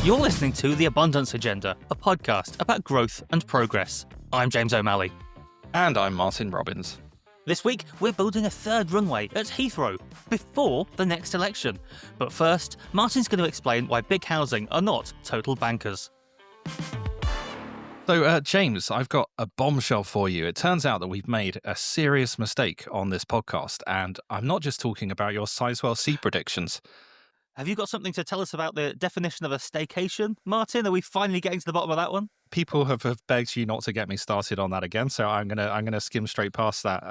You're listening to The Abundance Agenda, a podcast about growth and progress. I'm James O'Malley. And I'm Martin Robbins. This week, we're building a third runway at Heathrow, before the next election. But first, Martin's going to explain why big housing are not total bankers. So, James, I've got a bombshell for you. It turns out that we've made a serious mistake on this podcast, and I'm not just talking about your Sizewell C predictions. Have you got something to tell us about the definition of a staycation, Martin? Are we finally getting to the bottom of that one? People have begged you not to get me started on that again, so I'm gonna skim straight past that.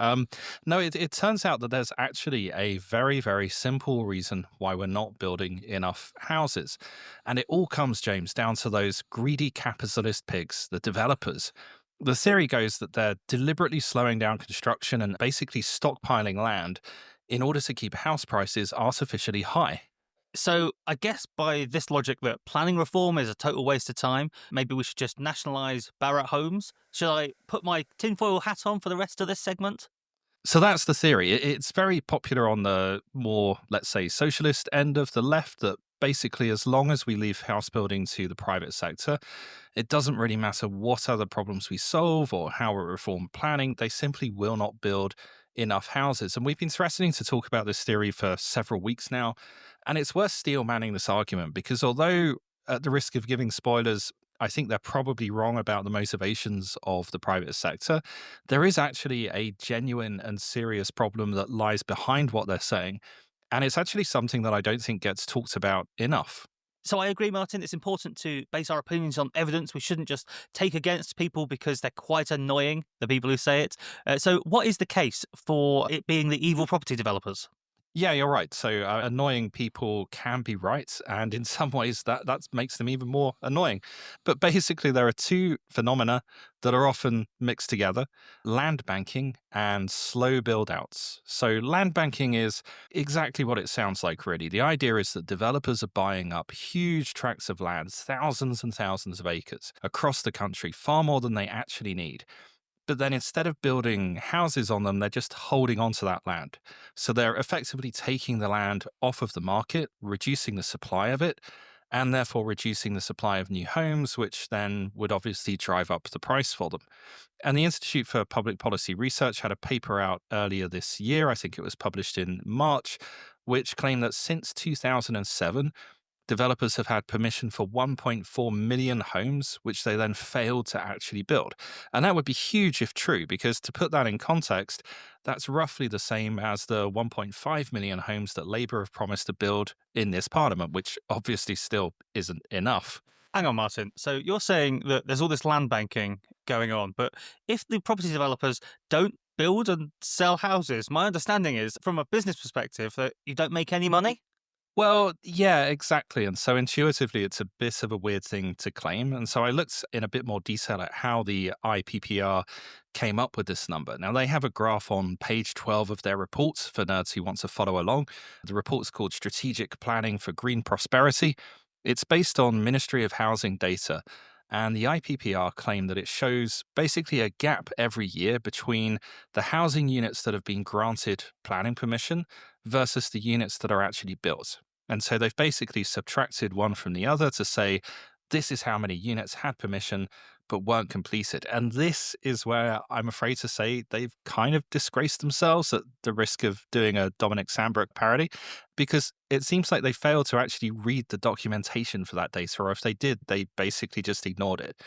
No, it turns out that there's actually a very, very simple reason why we're not building enough houses, and it all comes, James, down to those greedy capitalist pigs, the developers. The theory goes that they're deliberately slowing down construction and basically stockpiling land in order to keep house prices artificially high. So I guess by this logic that planning reform is a total waste of time, maybe we should just nationalise Barratt homes. Should I put my tinfoil hat on for the rest of this segment? So that's the theory. It's very popular on the more, let's say, socialist end of the left, that basically as long as we leave house building to the private sector, it doesn't really matter what other problems we solve or how we reform planning, they simply will not build enough houses. And we've been threatening to talk about this theory for several weeks now. And it's worth steel manning this argument because although, at the risk of giving spoilers, I think they're probably wrong about the motivations of the private sector, there is actually a genuine and serious problem that lies behind what they're saying. And it's actually something that I don't think gets talked about enough. So I agree, Martin. It's important to base our opinions on evidence. We shouldn't just take against people because they're quite annoying, the people who say it. So what is the case for it being the evil property developers? Yeah, you're right. So annoying people can be right. And in some ways, that makes them even more annoying. But basically, there are two phenomena that are often mixed together: land banking and slow build outs. So land banking is exactly what it sounds like, really. The idea is that developers are buying up huge tracts of land, thousands and thousands of acres across the country, far more than they actually need. But then instead of building houses on them, they're just holding onto that land. So they're effectively taking the land off of the market, reducing the supply of it, and therefore reducing the supply of new homes, which then would obviously drive up the price for them. And the Institute for Public Policy Research had a paper out earlier this year, I think it was published in March, which claimed that since 2007, developers have had permission for 1.4 million homes, which they then failed to actually build. And that would be huge if true, because to put that in context, that's roughly the same as the 1.5 million homes that Labour have promised to build in this parliament, which obviously still isn't enough. Hang on, Martin. So you're saying that there's all this land banking going on, but if the property developers don't build and sell houses, my understanding is, from a business perspective, that you don't make any money? Well, yeah, exactly. And so intuitively, it's a bit of a weird thing to claim. And so I looked in a bit more detail at how the IPPR came up with this number. Now, they have a graph on page 12 of their report for nerds who want to follow along. The report's called Strategic Planning for Green Prosperity. It's based on Ministry of Housing data. And the IPPR claim that it shows basically a gap every year between the housing units that have been granted planning permission versus the units that are actually built. And so they've basically subtracted one from the other to say, this is how many units had permission but weren't completed. And this is where I'm afraid to say they've kind of disgraced themselves, at the risk of doing a Dominic Sandbrook parody, because it seems like they failed to actually read the documentation for that data, or if they did, they basically just ignored it.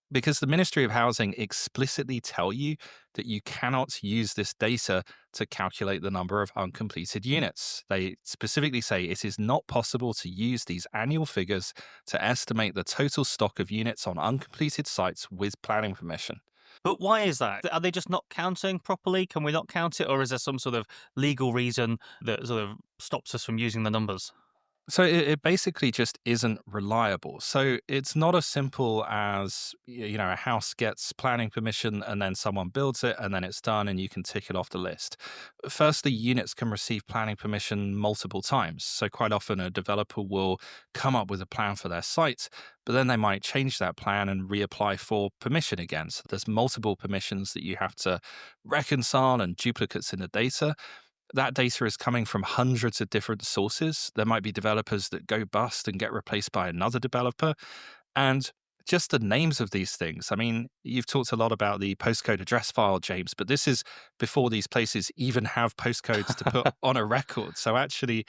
Because the Ministry of Housing explicitly tell you that you cannot use this data to calculate the number of uncompleted units. They specifically say it is not possible to use these annual figures to estimate the total stock of units on uncompleted sites with planning permission. But why is that? Are they just not counting properly? Can we not count it? Or is there some sort of legal reason that sort of stops us from using the numbers? So it basically just isn't reliable. So it's not as simple as a house gets planning permission and then someone builds it and then it's done and you can tick it off the list. Firstly, units can receive planning permission multiple times. So quite often a developer will come up with a plan for their site, but then they might change that plan and reapply for permission again. So there's multiple permissions that you have to reconcile and duplicates in the data. That data is coming from hundreds of different sources. There might be developers that go bust and get replaced by another developer. And just the names of these things. I mean, you've talked a lot about the postcode address file, James, but this is before these places even have postcodes to put on a record. So actually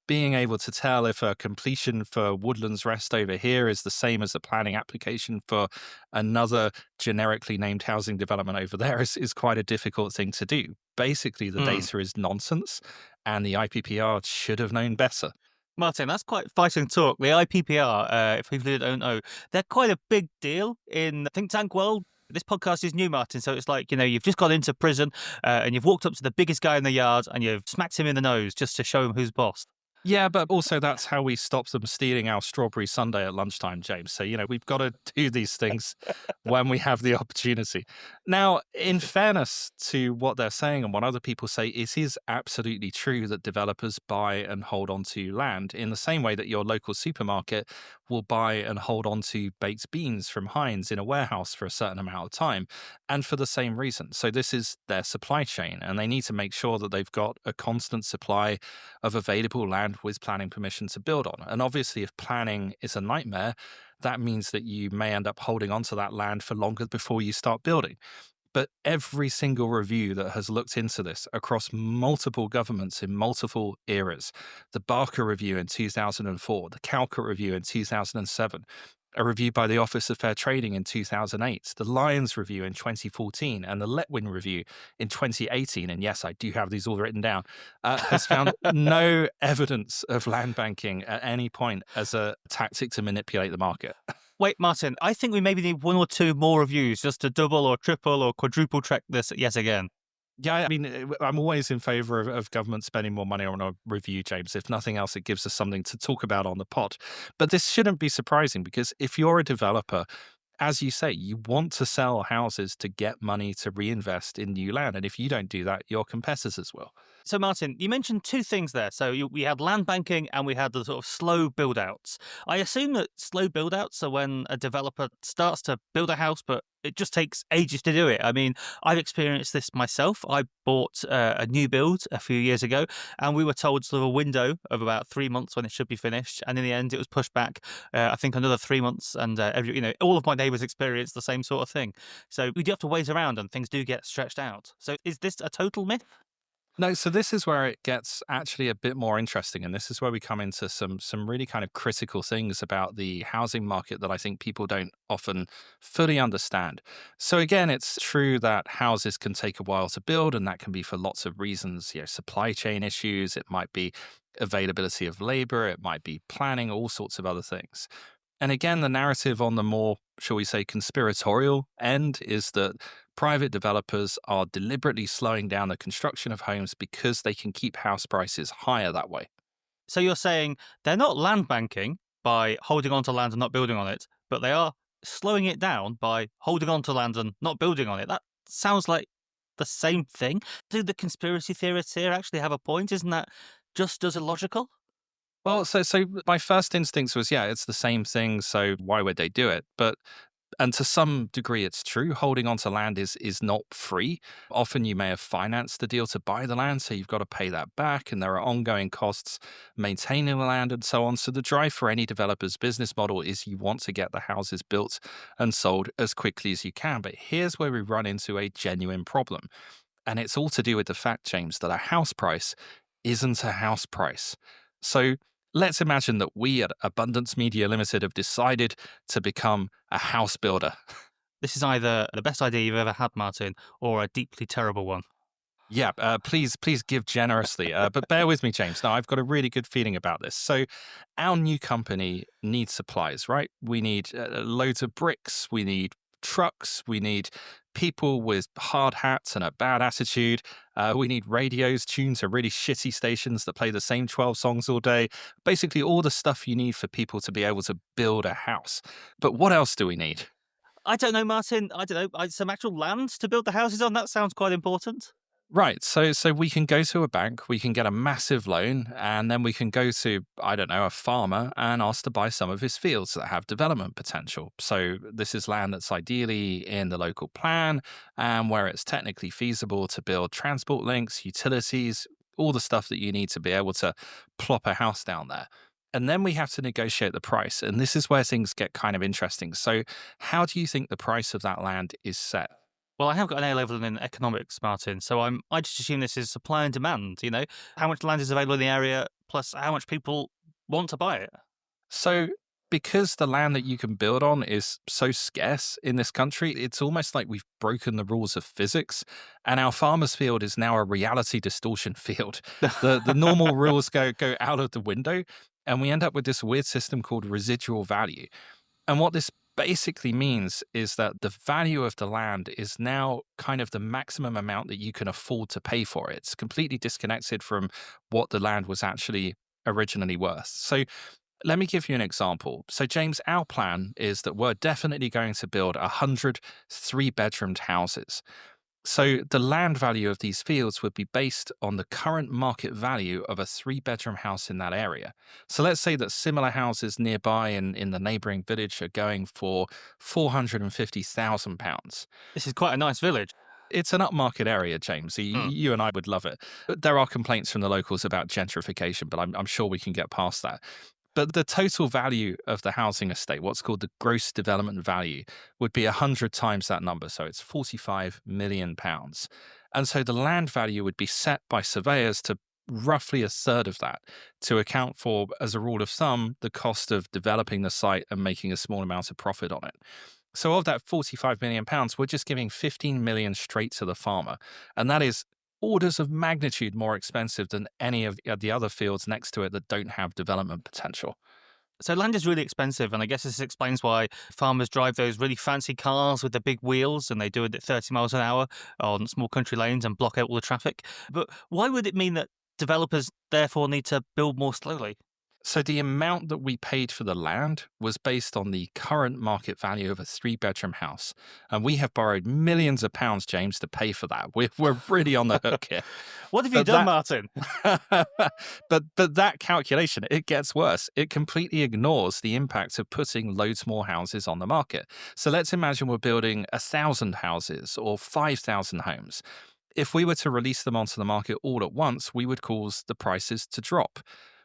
being able to tell if a completion for Woodlands Rest over here is the same as the planning application for another generically named housing development over there is quite a difficult thing to do. Basically, the Hmm. data is nonsense, and the IPPR should have known better. Martin, that's quite fighting talk. The IPPR, if people who don't know, they're quite a big deal in the think tank world. This podcast is new, Martin, so it's like, you've just gone into prison and you've walked up to the biggest guy in the yard and you've smacked him in the nose just to show him who's boss. Yeah, but also that's how we stop them stealing our strawberry sundae at lunchtime, James. So, we've got to do these things when we have the opportunity. Now, in fairness to what they're saying and what other people say, it is absolutely true that developers buy and hold on to land in the same way that your local supermarket will buy and hold on to baked beans from Heinz in a warehouse for a certain amount of time, and for the same reason. So, this is their supply chain, and they need to make sure that they've got a constant supply of available land with planning permission to build on. And obviously, if planning is a nightmare, that means that you may end up holding onto that land for longer before you start building. But every single review that has looked into this across multiple governments in multiple eras, the Barker Review in 2004, the Calcutt Review in 2007, a review by the Office of Fair Trading in 2008, the Lyons Review in 2014, and the Letwin Review in 2018, and yes, I do have these all written down, has found no evidence of land banking at any point as a tactic to manipulate the market. Wait, Martin, I think we maybe need one or two more reviews just to double or triple or quadruple check this yet again. Yeah, I mean, I'm always in favor of government spending more money on a review, James. If nothing else, it gives us something to talk about on the pod. But this shouldn't be surprising because if you're a developer, as you say, you want to sell houses to get money to reinvest in new land. And if you don't do that, your competitors will. So, Martin, you mentioned two things there. So, we had land banking and we had the sort of slow build outs. I assume that slow build outs are when a developer starts to build a house, but it just takes ages to do it. I mean, I've experienced this myself. I bought a new build a few years ago, and we were told sort of a window of about 3 months when it should be finished. And in the end, it was pushed back, I think, another 3 months. And all of my neighbours experienced the same sort of thing. So we do have to wait around, and things do get stretched out. So is this a total myth? No, so this is where it gets actually a bit more interesting, and this is where we come into some really kind of critical things about the housing market that I think people don't often fully understand. So again, it's true that houses can take a while to build, and that can be for lots of reasons. Supply chain issues, it might be availability of labor, it might be planning, all sorts of other things. And again, the narrative on the more, shall we say, conspiratorial end is that private developers are deliberately slowing down the construction of homes because they can keep house prices higher that way. So you're saying they're not land banking by holding on to land and not building on it, but they are slowing it down by holding on to land and not building on it. That sounds like the same thing. Do the conspiracy theorists here actually have a point? Isn't that just as illogical? Well, so my first instinct was, yeah, it's the same thing. So why would they do it? But and to some degree, it's true. Holding on to land is not free. Often you may have financed the deal to buy the land, so you've got to pay that back, and there are ongoing costs maintaining the land and so on. So the drive for any developer's business model is you want to get the houses built and sold as quickly as you can. But here's where we run into a genuine problem. And it's all to do with the fact, James, that a house price isn't a house price. So let's imagine that we at Abundance Media Limited have decided to become a house builder. This is either the best idea you've ever had, Martin, or a deeply terrible one. Yeah, please give generously. But bear with me, James. Now, I've got a really good feeling about this. So, our new company needs supplies, right? We need loads of bricks. We need trucks, we need people with hard hats and a bad attitude. We need radios tuned to really shitty stations that play the same 12 songs all day. Basically, all the stuff you need for people to be able to build a house. But what else do we need? I don't know, Martin. I don't know. Some actual land to build the houses on. That sounds quite important. Right. So we can go to a bank, we can get a massive loan, and then we can go to, I don't know, a farmer and ask to buy some of his fields that have development potential. So this is land that's ideally in the local plan and where it's technically feasible to build transport links, utilities, all the stuff that you need to be able to plop a house down there. And then we have to negotiate the price. And this is where things get kind of interesting. So, how do you think the price of that land is set? Well, I have got an A level in economics, Martin. So I just assume this is supply and demand. How much land is available in the area, plus how much people want to buy it. So, because the land that you can build on is so scarce in this country, it's almost like we've broken the rules of physics, and our farmers' field is now a reality distortion field. The normal rules go out of the window, and we end up with this weird system called residual value. And what this basically means is that the value of the land is now kind of the maximum amount that you can afford to pay for it. It's completely disconnected from what the land was actually originally worth. So let me give you an example. So, James, our plan is that we're definitely going to build 100 three-bedroomed houses. So, the land value of these fields would be based on the current market value of a three-bedroom house in that area. So, let's say that similar houses nearby in the neighboring village are going for £450,000. This is quite a nice village. It's an upmarket area, James. So Hmm. you and I would love it. But there are complaints from the locals about gentrification, but I'm sure we can get past that. But the total value of the housing estate, what's called the gross development value, would be 100 times that number. So it's £45 million. And so the land value would be set by surveyors to roughly a third of that to account for, as a rule of thumb, the cost of developing the site and making a small amount of profit on it. So of that £45 million, we're just giving 15 million straight to the farmer. And that is orders of magnitude more expensive than any of the other fields next to it that don't have development potential. So land is really expensive, and I guess this explains why farmers drive those really fancy cars with the big wheels, and they do it at 30 miles an hour on small country lanes and block out all the traffic. But why would it mean that developers therefore need to build more slowly? So the amount that we paid for the land was based on the current market value of a three-bedroom house. And we have borrowed millions of pounds, James, to pay for that. We're really on the hook here. What have you But done, that Martin? but that calculation, it gets worse. It completely ignores the impact of putting loads more houses on the market. So let's imagine we're building 1,000 houses or 5,000 homes. If we were to release them onto the market all at once, we would cause the prices to drop.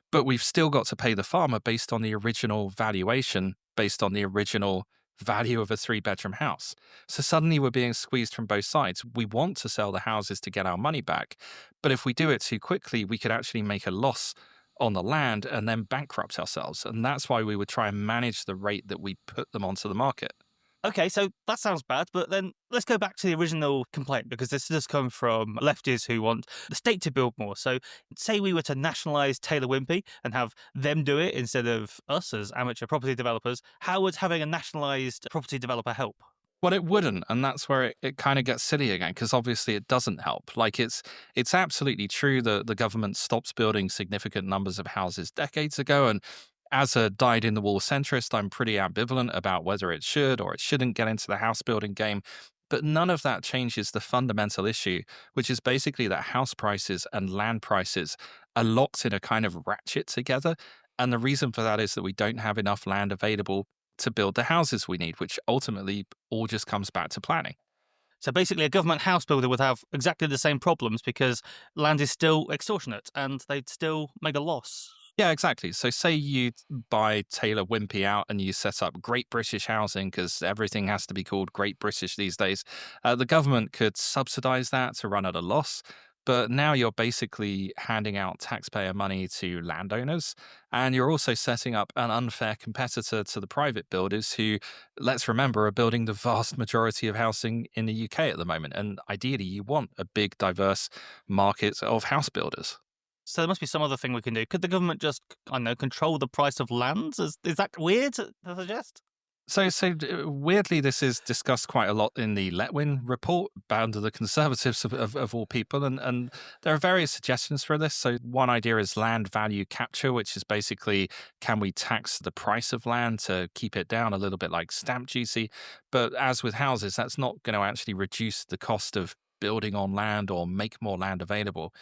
But we've still got to pay the farmer based on the original valuation, based on the original value of a three-bedroom house. So suddenly we're being squeezed from both sides. We want to sell the houses to get our money back, but if we do it too quickly, we could actually make a loss on the land and then bankrupt ourselves. And that's why we would try and manage the rate that we put them onto the market. Okay, so that sounds bad, but then let's go back to the original complaint because this does come from lefties who want the state to build more. So, say we were to nationalise Taylor Wimpey and have them do it instead of us as amateur property developers, how would having a nationalised property developer help? Well, it wouldn't, and that's where it kind of gets silly again, because obviously it doesn't help. Like it's absolutely true that the government stopped building significant numbers of houses decades ago, and as a dyed-in-the-wool centrist, I'm pretty ambivalent about whether it should or it shouldn't get into the house building game. But none of that changes the fundamental issue, which is basically that house prices and land prices are locked in a kind of ratchet together. And the reason for that is that we don't have enough land available to build the houses we need, which ultimately all just comes back to planning. So basically, a government house builder would have exactly the same problems because land is still extortionate and they'd still make a loss. Yeah, exactly. So, say you buy Taylor Wimpey out and you set up Great British Housing because everything has to be called Great British these days. The government could subsidize that to run at a loss. But now you're basically handing out taxpayer money to landowners. And you're also setting up an unfair competitor to the private builders who, let's remember, are building the vast majority of housing in the UK at the moment. And ideally, you want a big, diverse market of house builders. So there must be some other thing we can do. Could the government just, I don't know, control the price of land? Is that weird to suggest? Weirdly, this is discussed quite a lot in the Letwin report, bound to the conservatives of all people, and there are various suggestions for this. So one idea is land value capture, which is basically can we tax the price of land to keep it down a little bit like stamp duty? But as with houses, that's not going to actually reduce the cost of building on land or make more land available.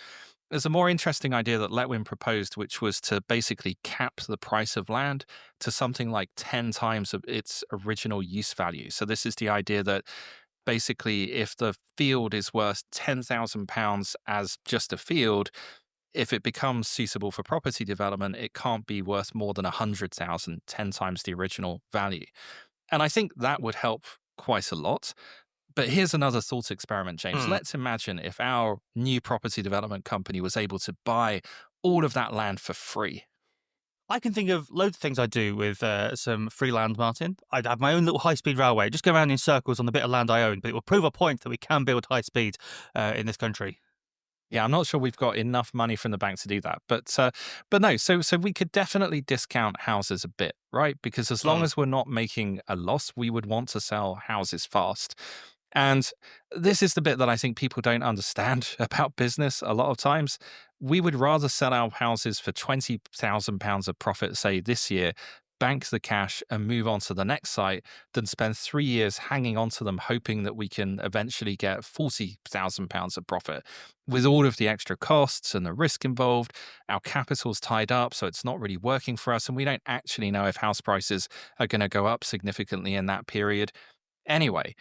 There's a more interesting idea that Letwin proposed, which was to basically cap the price of land to something like 10 times of its original use value. So, this is the idea that basically, if the field is worth £10,000 as just a field, if it becomes suitable for property development, it can't be worth more than 100,000, 10 times the original value. And I think that would help quite a lot. But here's another thought experiment, James. Hmm. Let's imagine if our new property development company was able to buy all of that land for free. I can think of loads of things I'd do with some free land, Martin. I'd have my own little high-speed railway, just go around in circles on the bit of land I own, but it will prove a point that we can build high speed in this country. Yeah, I'm not sure we've got enough money from the bank to do that, but no. So we could definitely discount houses a bit, right? Because as long Hmm. as we're not making a loss, we would want to sell houses fast. And this is the bit that I think people don't understand about business a lot of times. We would rather sell our houses for £20,000 of profit, say this year, bank the cash and move on to the next site than spend 3 years hanging on to them, hoping that we can eventually get £40,000 of profit. With all of the extra costs and the risk involved, our capital's tied up, so it's not really working for us. And we don't actually know if house prices are going to go up significantly in that period anyway.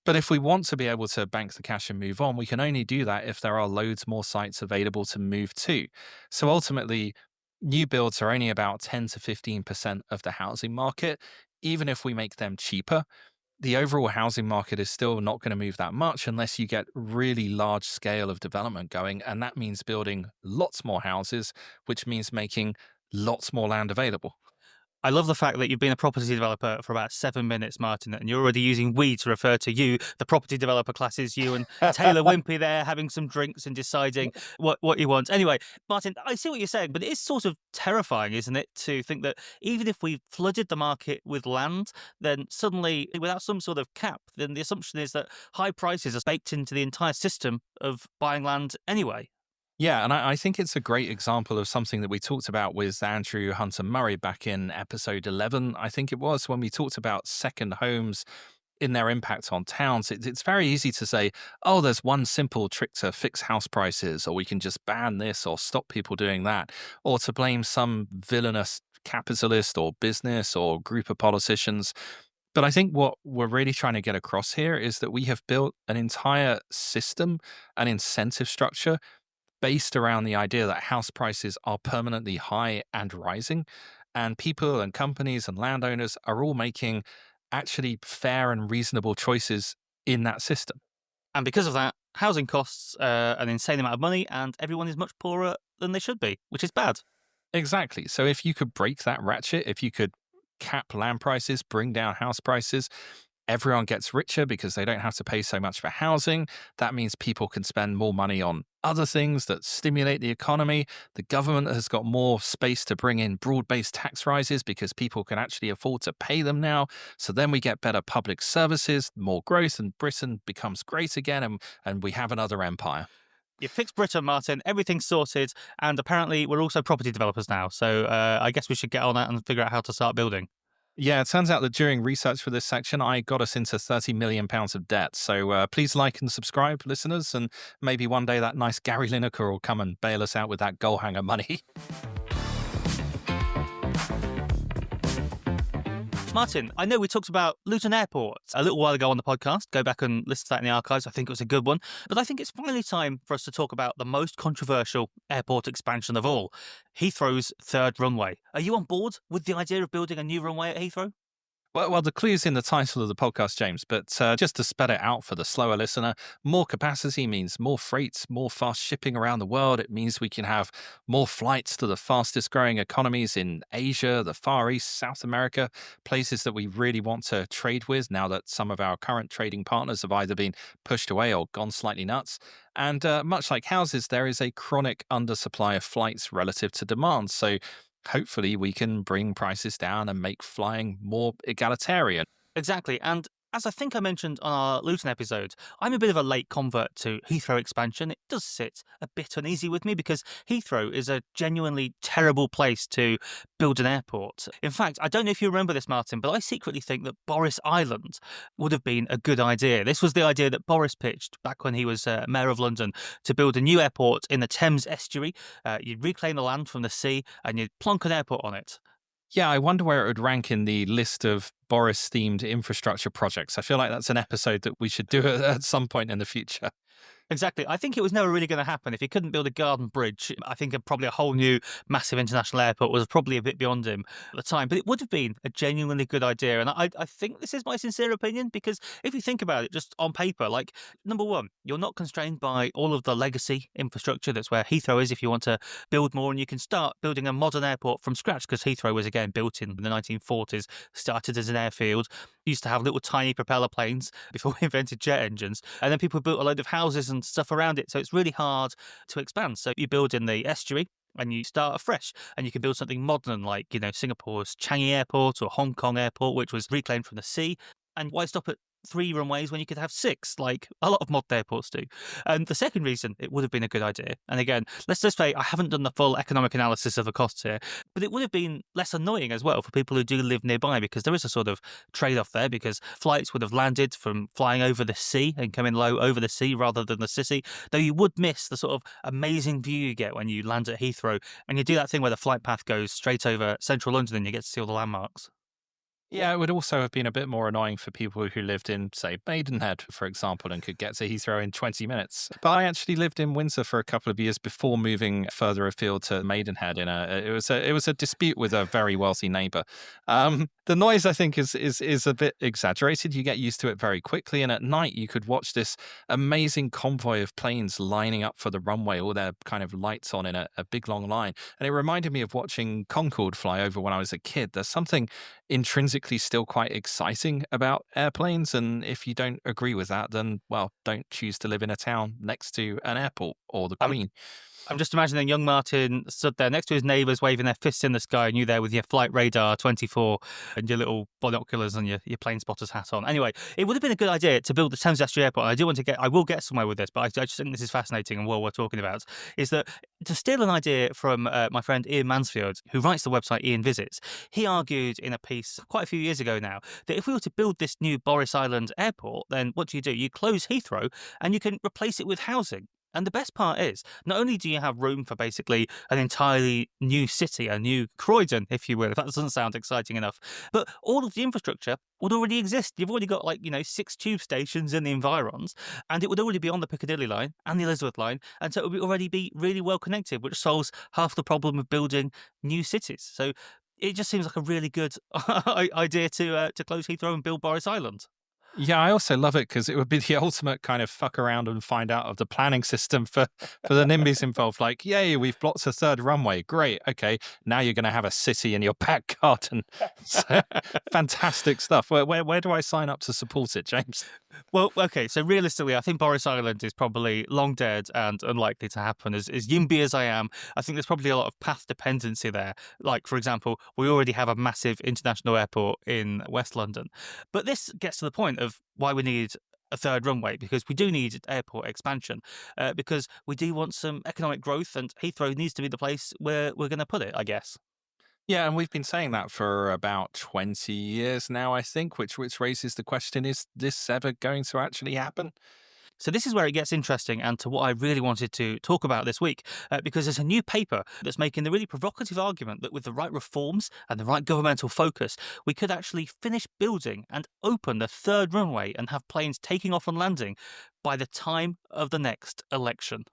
But if we want to be able to bank the cash and move on, we can only do that if there are loads more sites available to move to. So ultimately, new builds are only about 10 to 15% of the housing market. Even if we make them cheaper, the overall housing market is still not going to move that much unless you get really large scale of development going. And that means building lots more houses, which means making lots more land available. I love the fact that you've been a property developer for about 7 minutes, Martin, and you're already using we to refer to you, the property developer classes, you and Taylor Wimpey there having some drinks and deciding what you want. Anyway, Martin, I see what you're saying, but it is sort of terrifying, isn't it, to think that even if we flooded the market with land, then suddenly, without some sort of cap, then the assumption is that high prices are baked into the entire system of buying land anyway. Yeah, and I think it's a great example of something that we talked about with Andrew Hunter Murray back in episode 11, I think it was, when we talked about second homes in their impact on towns. It's very easy to say, oh, there's one simple trick to fix house prices, or we can just ban this or stop people doing that, or to blame some villainous capitalist or business or group of politicians. But I think what we're really trying to get across here is that we have built an entire system, an incentive structure based around the idea that house prices are permanently high and rising. And people and companies and landowners are all making actually fair and reasonable choices in that system. And because of that, housing costs an insane amount of money, and everyone is much poorer than they should be, which is bad. Exactly. So if you could break that ratchet, if you could cap land prices, bring down house prices, everyone gets richer because they don't have to pay so much for housing. That means people can spend more money on other things that stimulate the economy. The government has got more space to bring in broad based tax rises because people can actually afford to pay them now. So then we get better public services, more growth, and Britain becomes great again, and we have another empire. You fixed Britain, Martin. Everything's sorted, and apparently we're also property developers now. So I guess we should get on that and figure out how to start building. Yeah, it turns out that during research for this section, I got us into £30 million of debt. So please like and subscribe, listeners, and maybe one day that nice Gary Lineker will come and bail us out with that goal hanger money. Martin, I know we talked about Luton Airport a little while ago on the podcast. Go back and listen to that in the archives. I think it was a good one. But I think it's finally time for us to talk about the most controversial airport expansion of all, Heathrow's third runway. Are you on board with the idea of building a new runway at Heathrow? Well, the clue's in the title of the podcast, James, but just to spell it out for the slower listener, more capacity means more freights, more fast shipping around the world. It means we can have more flights to the fastest growing economies in Asia, the Far East, South America, places that we really want to trade with now that some of our current trading partners have either been pushed away or gone slightly nuts. And much like houses, there is a chronic undersupply of flights relative to demand. So hopefully we can bring prices down and make flying more egalitarian. Exactly. And as I think I mentioned on our Luton episode, I'm a bit of a late convert to Heathrow expansion. It does sit a bit uneasy with me because Heathrow is a genuinely terrible place to build an airport. In fact, I don't know if you remember this, Martin, but I secretly think that Boris Island would have been a good idea. This was the idea that Boris pitched back when he was Mayor of London to build a new airport in the Thames estuary. You'd reclaim the land from the sea and you'd plonk an airport on it. Yeah, I wonder where it would rank in the list of Boris themed infrastructure projects. I feel like that's an episode that we should do at some point in the future. Exactly. I think it was never really going to happen. If he couldn't build a garden bridge, I think probably a whole new massive international airport was probably a bit beyond him at the time. But it would have been a genuinely good idea. And I think this is my sincere opinion because if you think about it just on paper, like, number one, you're not constrained by all of the legacy infrastructure. That's where Heathrow is if you want to build more. And you can start building a modern airport from scratch because Heathrow was, again, built in the 1940s, started as an airfield, used to have little tiny propeller planes before we invented jet engines. And then people built a load of houses and stuff around it. So it's really hard to expand. So you build in the estuary and you start afresh and you can build something modern like, Singapore's Changi Airport or Hong Kong Airport, which was reclaimed from the sea. And why stop at 3 runways when you could have 6, like a lot of modern airports do? And the second reason it would have been a good idea, and again, let's just say I haven't done the full economic analysis of the costs here, but it would have been less annoying as well for people who do live nearby because there is a sort of trade-off there because flights would have landed from flying over the sea and coming low over the sea rather than the city, though you would miss the sort of amazing view you get when you land at Heathrow and you do that thing where the flight path goes straight over central London and you get to see all the landmarks. Yeah, it would also have been a bit more annoying for people who lived in, say, Maidenhead, for example, and could get to Heathrow in 20 minutes. But I actually lived in Windsor for a couple of years before moving further afield to Maidenhead. It was a dispute with a very wealthy neighbour. The noise, I think, is a bit exaggerated. You get used to it very quickly, and at night you could watch this amazing convoy of planes lining up for the runway, all their kind of lights on in a big long line. And it reminded me of watching Concorde fly over when I was a kid. There's something intrinsically still quite exciting about airplanes. And if you don't agree with that, then, well, don't choose to live in a town next to an airport or the I'm Queen. I'm just imagining young Martin stood there next to his neighbours waving their fists in the sky and you there with your Flight Radar 24 and your little binoculars and your plane spotter's hat on. Anyway, it would have been a good idea to build the Thames Estuary Airport. And I will get somewhere with this, but I just think this is fascinating and what we're talking about is that to steal an idea from my friend Ian Mansfield, who writes the website Ian Visits, he argued in a piece quite a few years ago now that if we were to build this new Boris Island airport, then what do? You close Heathrow and you can replace it with housing. And the best part is, not only do you have room for basically an entirely new city, a new Croydon, if you will, if that doesn't sound exciting enough, but all of the infrastructure would already exist. You've already got 6 tube stations in the environs, and it would already be on the Piccadilly line and the Elizabeth line, and so it would already be really well connected, which solves half the problem of building new cities. So it just seems like a really good idea to close Heathrow and build Boris Island. Yeah, I also love it because it would be the ultimate kind of fuck around and find out of the planning system for the NIMBYs involved. Like, yay, we've blocked a third runway. Great. Okay, now you're going to have a city in your back garden. So, fantastic stuff. Where do I sign up to support it, James? Well, okay, so realistically, I think Boris Island is probably long dead and unlikely to happen. As YIMBY as I am, I think there's probably a lot of path dependency there. Like, for example, we already have a massive international airport in West London. But this gets to the point of why we need a third runway, because we do need airport expansion, because we do want some economic growth, and Heathrow needs to be the place where we're going to put it, I guess. Yeah, and we've been saying that for about 20 years now, I think, which raises the question, is this ever going to actually happen? So this is where it gets interesting and to what I really wanted to talk about this week, because there's a new paper that's making the really provocative argument that with the right reforms and the right governmental focus, we could actually finish building and open the third runway and have planes taking off and landing by the time of the next election.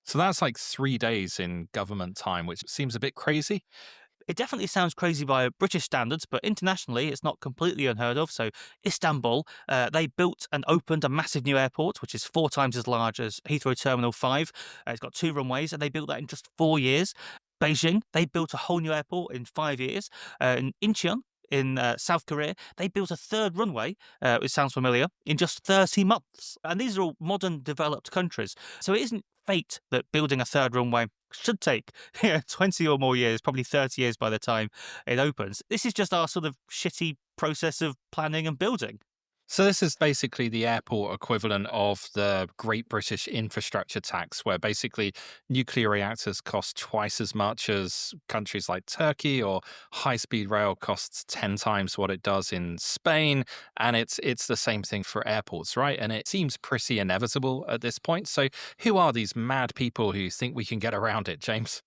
So that's like 3 days in government time, which seems a bit crazy. It definitely sounds crazy by British standards, but internationally it's not completely unheard of. So Istanbul, they built and opened a massive new airport, which is 4 times as large as Heathrow Terminal 5. It's got 2 runways, and they built that in just 4 years. Beijing, they built a whole new airport in 5 years. In Incheon, in South Korea, they built a third runway, it sounds familiar, in just 30 months. And these are all modern developed countries. So it isn't fate that building a third runway should take 20 or more years, probably 30 years by the time it opens. This is just our sort of shitty process of planning and building. So this is basically the airport equivalent of the Great British Infrastructure Tax, where basically nuclear reactors cost twice as much as countries like Turkey, or high-speed rail costs 10 times what it does in Spain. And it's the same thing for airports, right? And it seems pretty inevitable at this point. So who are these mad people who think we can get around it, James?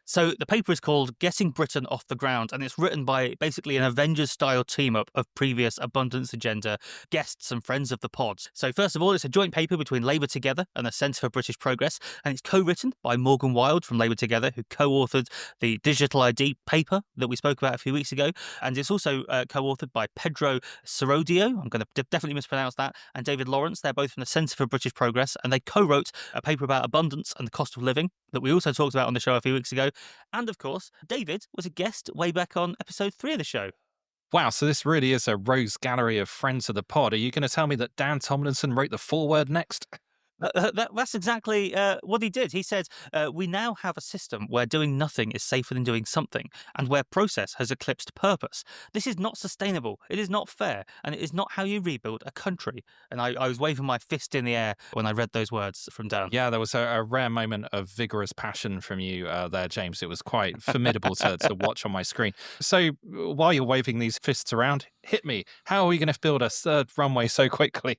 So the paper is called Getting Britain Off the Ground, and it's written by basically an Avengers-style team-up of previous Abundance Agenda guests and friends of the pod. So first of all, it's a joint paper between Labour Together and the Centre for British Progress, and it's co-written by Morgan Wilde from Labour Together, who co-authored the Digital ID paper that we spoke about a few weeks ago, and it's also co-authored by Pedro Serodio, I'm going to definitely mispronounce that, and David Lawrence. They're both from the Centre for British Progress, and they co-wrote a paper about abundance and the cost of living that we also talked about on the show a few weeks ago. And of course, David was a guest way back on episode 3 of the show. Wow, so this really is a rose gallery of friends of the pod. Are you going to tell me that Dan Tomlinson wrote the foreword next? That's exactly what he did. He said, we now have a system where doing nothing is safer than doing something, and where process has eclipsed purpose. This is not sustainable, it is not fair, and it is not how you rebuild a country. And I was waving my fist in the air when I read those words from Dan. Yeah, there was a rare moment of vigorous passion from you there, James. It was quite formidable to watch on my screen. So while you're waving these fists around, hit me. How are we going to build a third runway so quickly?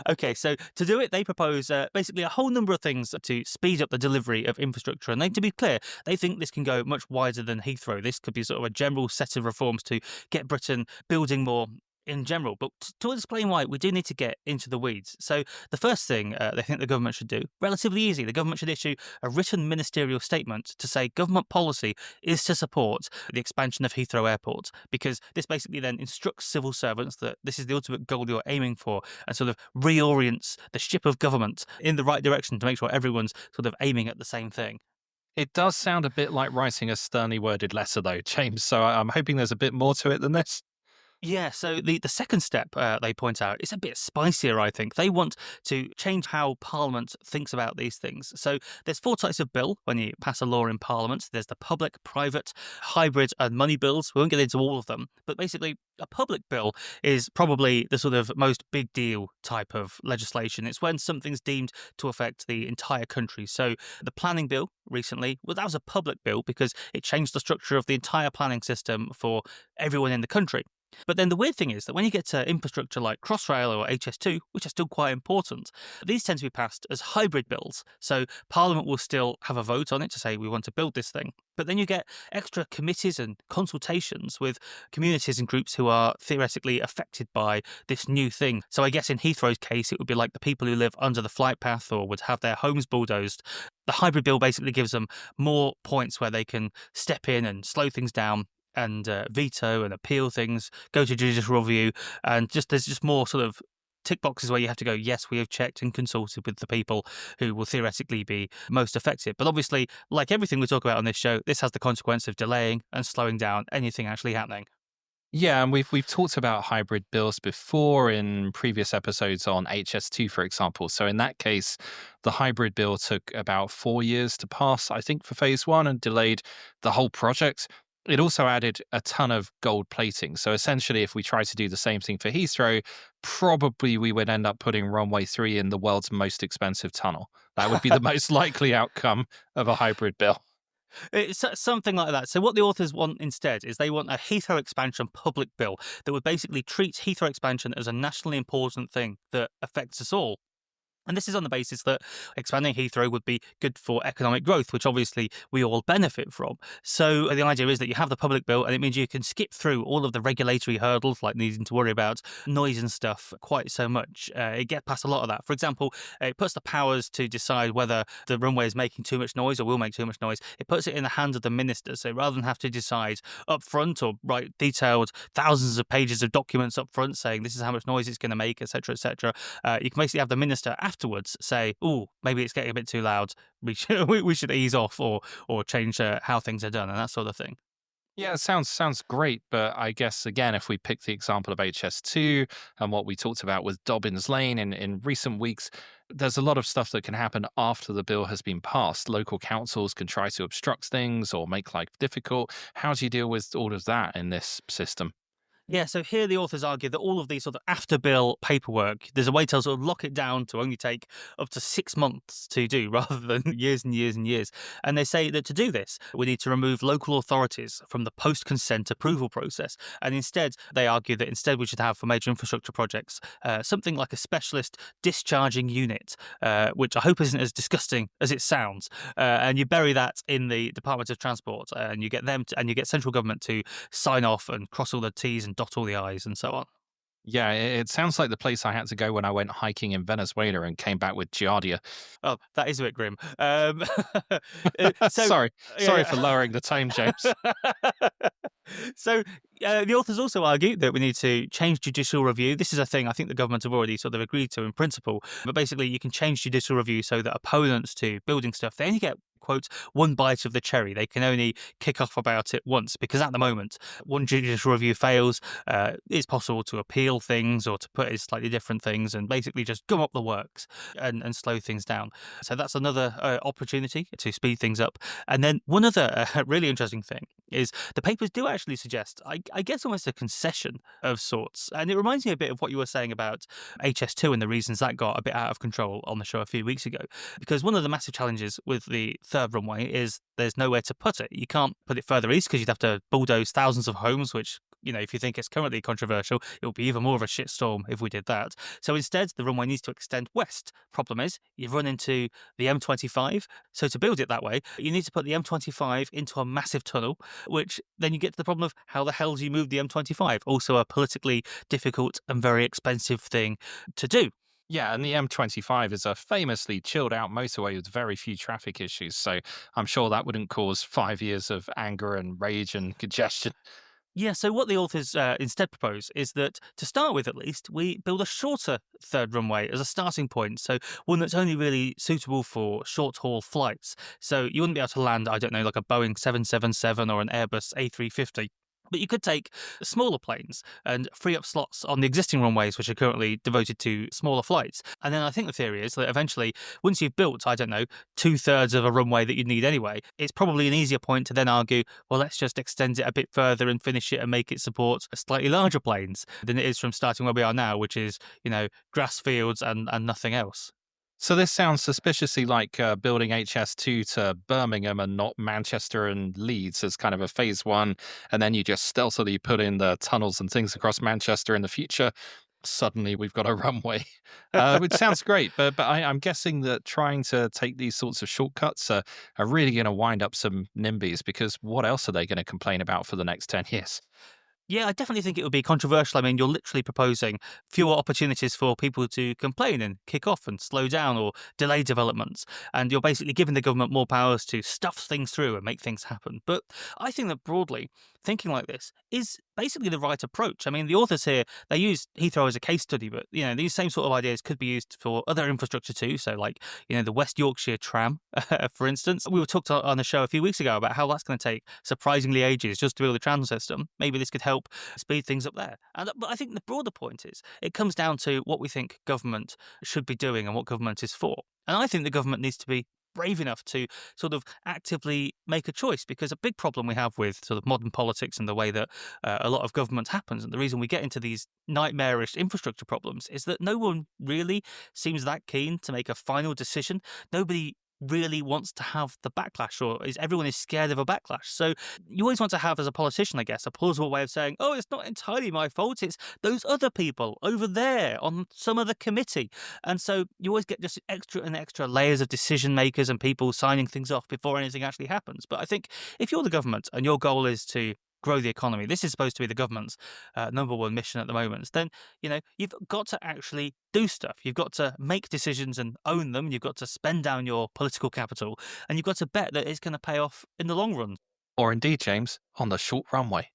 Okay, so to do it, they propose basically a whole number of things to speed up the delivery of infrastructure. And to be clear, they think this can go much wider than Heathrow. This could be sort of a general set of reforms to get Britain building more in general. But to explain why, we do need to get into the weeds. So the first thing they think the government should do, relatively easy, the government should issue a written ministerial statement to say government policy is to support the expansion of Heathrow Airport, because this basically then instructs civil servants that this is the ultimate goal you're aiming for, and sort of reorients the ship of government in the right direction to make sure everyone's sort of aiming at the same thing. It does sound a bit like writing a sternly worded letter, though, James. So I'm hoping there's a bit more to it than this. Yeah, so the second step they point out is a bit spicier, I think. They want to change how Parliament thinks about these things. So there's four types of bill when you pass a law in Parliament. There's the public, private, hybrid, and money bills. We won't get into all of them, but basically a public bill is probably the sort of most big deal type of legislation. It's when something's deemed to affect the entire country. So the planning bill recently, well, that was a public bill because it changed the structure of the entire planning system for everyone in the country. But then the weird thing is that when you get to infrastructure like Crossrail or HS2, which are still quite important, these tend to be passed as hybrid bills. So Parliament will still have a vote on it to say we want to build this thing. But then you get extra committees and consultations with communities and groups who are theoretically affected by this new thing. So I guess in Heathrow's case, it would be like the people who live under the flight path or would have their homes bulldozed. The hybrid bill basically gives them more points where they can step in and slow things down and veto and appeal things, go to judicial review, and just there's just more sort of tick boxes where you have to go, yes, we have checked and consulted with the people who will theoretically be most affected. But obviously, like everything we talk about on this show, this has the consequence of delaying and slowing down anything actually happening. Yeah, and we've talked about hybrid bills before in previous episodes on HS2, for example. So in that case, the hybrid bill took about 4 years to pass, I think, for phase one, and delayed the whole project. It also added a ton of gold plating. So essentially, if we try to do the same thing for Heathrow, probably we would end up putting runway 3 in the world's most expensive tunnel. That would be the most likely outcome of a hybrid bill. It's something like that. So what the authors want instead is they want a Heathrow expansion public bill that would basically treat Heathrow expansion as a nationally important thing that affects us all. And this is on the basis that expanding Heathrow would be good for economic growth, which obviously we all benefit from. So the idea is that you have the public bill, and it means you can skip through all of the regulatory hurdles, like needing to worry about noise and stuff quite so much. It gets past a lot of that. For example, it puts the powers to decide whether the runway is making too much noise or will make too much noise. It puts it in the hands of the minister. So rather than have to decide up front or write detailed thousands of pages of documents up front saying this is how much noise it's going to make, etc., etc., you can basically have the minister afterwards say, "Oh, maybe it's getting a bit too loud. We should we should ease off or change how things are done," and that sort of thing. Yeah, it sounds great, but I guess again, if we pick the example of HS2 and what we talked about with Dobbins Lane in recent weeks, there's a lot of stuff that can happen after the bill has been passed. Local councils can try to obstruct things or make life difficult. How do you deal with all of that in this system? Yeah, so here the authors argue that all of these sort of after bill paperwork, there's a way to sort of lock it down to only take up to 6 months to do rather than years and years and years. And they say that to do this, we need to remove local authorities from the post consent approval process. And instead, they argue that instead we should have for major infrastructure projects something like a specialist discharging unit, which I hope isn't as disgusting as it sounds. And you bury that in the Department of Transport and you get and you get central government to sign off and cross all the T's and dot all the I's and so on. Yeah, it sounds like the place I had to go when I went hiking in Venezuela and came back with giardia. Oh, that is a bit grim. So Sorry, sorry yeah, for lowering the tone, James. yeah. So the authors also argue that we need to change judicial review. This is a thing I think the government have already sort of agreed to in principle. But basically, you can change judicial review so that opponents to building stuff they only get quote one bite of the cherry. They can only kick off about it once because at the moment, one judicial review fails, it's possible to appeal things or to put in slightly different things and basically just gum up the works and slow things down. So that's another opportunity to speed things up. And then one other really interesting thing is the papers do actually suggest, I guess, almost a concession of sorts. And it reminds me a bit of what you were saying about HS2 and the reasons that got a bit out of control on the show a few weeks ago. Because one of the massive challenges with the third runway is there's nowhere to put it. You can't put it further east because you'd have to bulldoze thousands of homes, which, you know, if you think it's currently controversial, it will be even more of a shitstorm if we did that. So instead, the runway needs to extend west. Problem is, you've run into the M25. So to build it that way, you need to put the M25 into a massive tunnel, which then you get to the problem of how the hell do you move the M25? Also a politically difficult and very expensive thing to do. Yeah, and the M25 is a famously chilled out motorway with very few traffic issues. So I'm sure that wouldn't cause 5 years of anger and rage and congestion. Yeah, so what the authors instead propose is that to start with, at least, we build a shorter third runway as a starting point. So one that's only really suitable for short haul flights. So you wouldn't be able to land, I don't know, like a Boeing 777 or an Airbus A350. But you could take smaller planes and free up slots on the existing runways, which are currently devoted to smaller flights. And then I think the theory is that eventually, once you've built, I don't know, two-thirds of a runway that you'd need anyway, it's probably an easier point to then argue, well, let's just extend it a bit further and finish it and make it support slightly larger planes than it is from starting where we are now, which is, you know, grass fields and nothing else. So this sounds suspiciously like building HS2 to Birmingham and not Manchester and Leeds as kind of a phase one, and then you just stealthily put in the tunnels and things across Manchester in the future. Suddenly we've got a runway, which sounds great. But I'm guessing that trying to take these sorts of shortcuts are really going to wind up some NIMBYs because what else are they going to complain about for the next 10 years? Yeah, I definitely think it would be controversial. I mean, you're literally proposing fewer opportunities for people to complain and kick off and slow down or delay developments. And you're basically giving the government more powers to stuff things through and make things happen. But I think that broadly, thinking like this is basically the right approach. I mean, the authors here, they use Heathrow as a case study, but, you know, these same sort of ideas could be used for other infrastructure too. So, like, you know, the West Yorkshire tram, for instance. We were talked on the show a few weeks ago about how that's going to take surprisingly ages just to build a tram system. Maybe this could help speed things up there. But I think the broader point is it comes down to what we think government should be doing and what government is for. And I think the government needs to be brave enough to sort of actively make a choice because a big problem we have with sort of modern politics and the way that a lot of government happens and the reason we get into these nightmarish infrastructure problems is that no one really seems that keen to make a final decision. Nobody really wants to have the backlash or is everyone is scared of a backlash. So you always want to have as a politician, I guess, a plausible way of saying, oh, it's not entirely my fault. It's those other people over there on some other committee. And so you always get just extra and extra layers of decision makers and people signing things off before anything actually happens. But I think if you're the government and your goal is to grow the economy, this is supposed to be the government's number one mission at the moment, then, you know, you've got to actually do stuff. You've got to make decisions and own them. You've got to spend down your political capital and you've got to bet that it's going to pay off in the long run. Or indeed, James, on the short runway.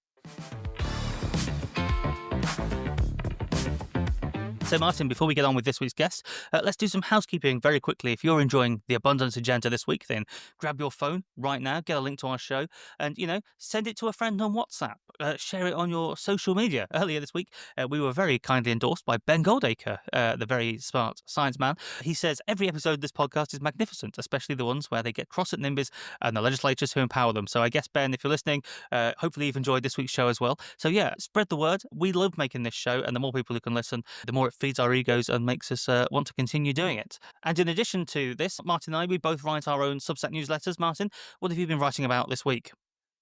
So, Martin, before we get on with this week's guest, let's do some housekeeping very quickly. If you're enjoying the abundance agenda this week, then grab your phone right now, get a link to our show, and send it to a friend on WhatsApp. Share it on your social media. Earlier this week, we were very kindly endorsed by Ben Goldacre, the very smart science man. He says every episode of this podcast is magnificent, especially the ones where they get cross at NIMBYs and the legislators who empower them. So I guess, Ben, if you're listening, hopefully you've enjoyed this week's show as well. So yeah, spread the word. We love making this show, and the more people who can listen, the more it feeds our egos and makes us want to continue doing it. And in addition to this, Martin and I, we both write our own Substack newsletters. Martin, what have you been writing about this week?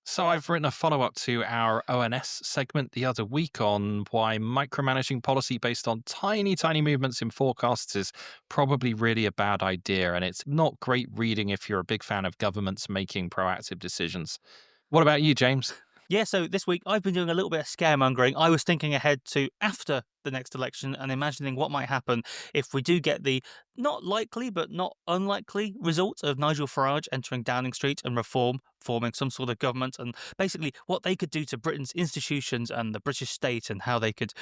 So I've written a follow-up to our ONS segment the other week on why micromanaging policy based on tiny, tiny movements in forecasts is probably really a bad idea, and it's not great reading if you're a big fan of governments making proactive decisions. What about you, James? Yeah, so this week I've been doing a little bit of scaremongering. I was thinking ahead to after the next election and imagining what might happen if we do get the not likely but not unlikely result of Nigel Farage entering Downing Street and Reform forming some sort of government, and basically what they could do to Britain's institutions and the British state and how they could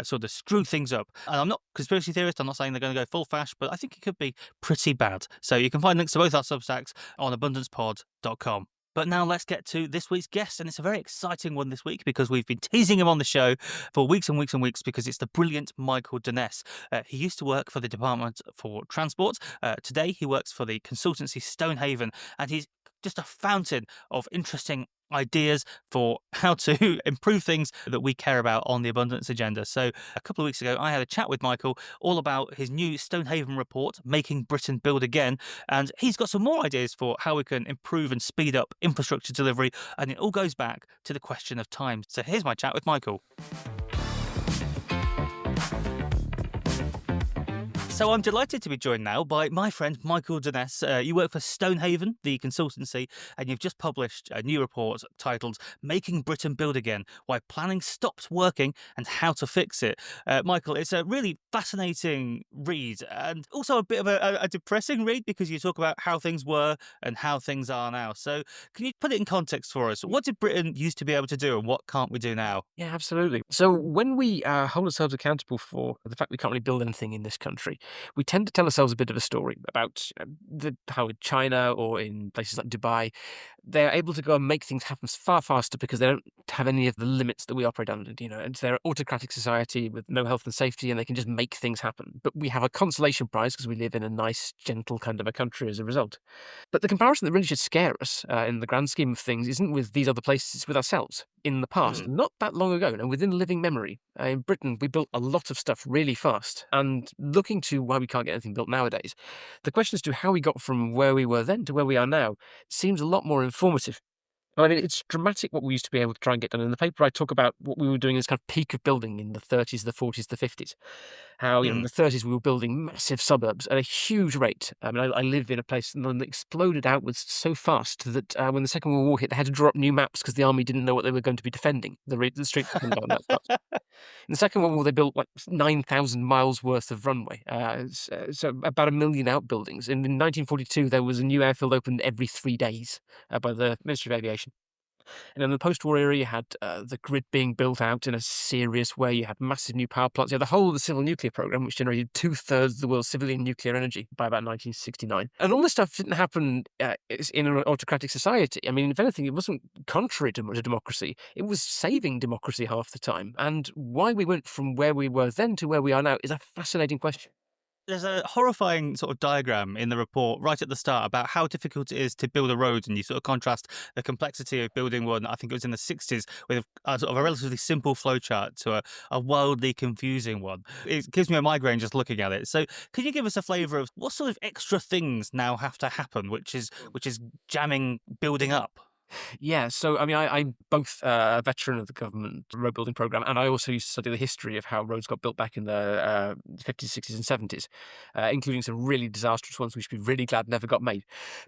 sort of screw things up. And I'm not a conspiracy theorist, I'm not saying they're going to go full fash, but I think it could be pretty bad. So you can find links to both our Substacks on abundancepod.com. But now let's get to this week's guest, and it's a very exciting one this week because we've been teasing him on the show for weeks and weeks and weeks because it's the brilliant Michael Dnes. He used to work for the Department for Transport. Today he works for the consultancy Stonehaven, and he's just a fountain of interesting ideas for how to improve things that we care about on the abundance agenda. So a couple of weeks ago, I had a chat with Michael all about his new Stonehaven report, Making Britain Build Again. And he's got some more ideas for how we can improve and speed up infrastructure delivery. And it all goes back to the question of time. So here's my chat with Michael. So I'm delighted to be joined now by my friend Michael Dnes. You work for Stonehaven, the consultancy, and you've just published a new report titled Making Britain Build Again, Why Planning Stopped Working and How to Fix It. Michael, it's a really fascinating read and also a bit of a depressing read because you talk about how things were and how things are now. So can you put it in context for us? What did Britain used to be able to do and what can't we do now? Yeah, absolutely. So when we hold ourselves accountable for the fact we can't really build anything in this country, we tend to tell ourselves a bit of a story about how in China or in places like Dubai, they're able to go and make things happen far faster because they don't have any of the limits that we operate under. And they're an autocratic society with no health and safety, and they can just make things happen. But we have a consolation prize because we live in a nice, gentle kind of a country as a result. But the comparison that really should scare us in the grand scheme of things isn't with these other places, it's with ourselves. In the past, not that long ago, and within living memory, in Britain, we built a lot of stuff really fast. And looking to why we can't get anything built nowadays, the question as to how we got from where we were then to where we are now seems a lot more informative. I mean, it's dramatic what we used to be able to try and get done. In the paper, I talk about what we were doing as kind of peak of building in the 30s, the 40s, the 50s. How, in the 30s, we were building massive suburbs at a huge rate. I mean, I live in a place that exploded outwards so fast that when the Second World War hit, they had to draw up new maps because the army didn't know what they were going to be defending. The streets were down that fast. In the Second World War, they built like 9,000 miles worth of runway, so about 1 million outbuildings. And in 1942, there was a new airfield opened every 3 days by the Ministry of Aviation. And in the post-war era, you had the grid being built out in a serious way. You had massive new power plants. You had the whole of the civil nuclear program, which generated 2/3 of the world's civilian nuclear energy by about 1969. And all this stuff didn't happen in an autocratic society. I mean, if anything, it wasn't contrary to democracy. It was saving democracy half the time. And why we went from where we were then to where we are now is a fascinating question. There's a horrifying sort of diagram in the report right at the start about how difficult it is to build a road, and you sort of contrast the complexity of building one, I think it was in the 60s, with a sort of a relatively simple flowchart to a wildly confusing one. It gives me a migraine just looking at it. So can you give us a flavour of what sort of extra things now have to happen, which is jamming building up? Yeah, so I mean, I'm both a veteran of the government road building program, and I also used to study the history of how roads got built back in the 50s, 60s, and 70s, including some really disastrous ones we should be really glad never got made.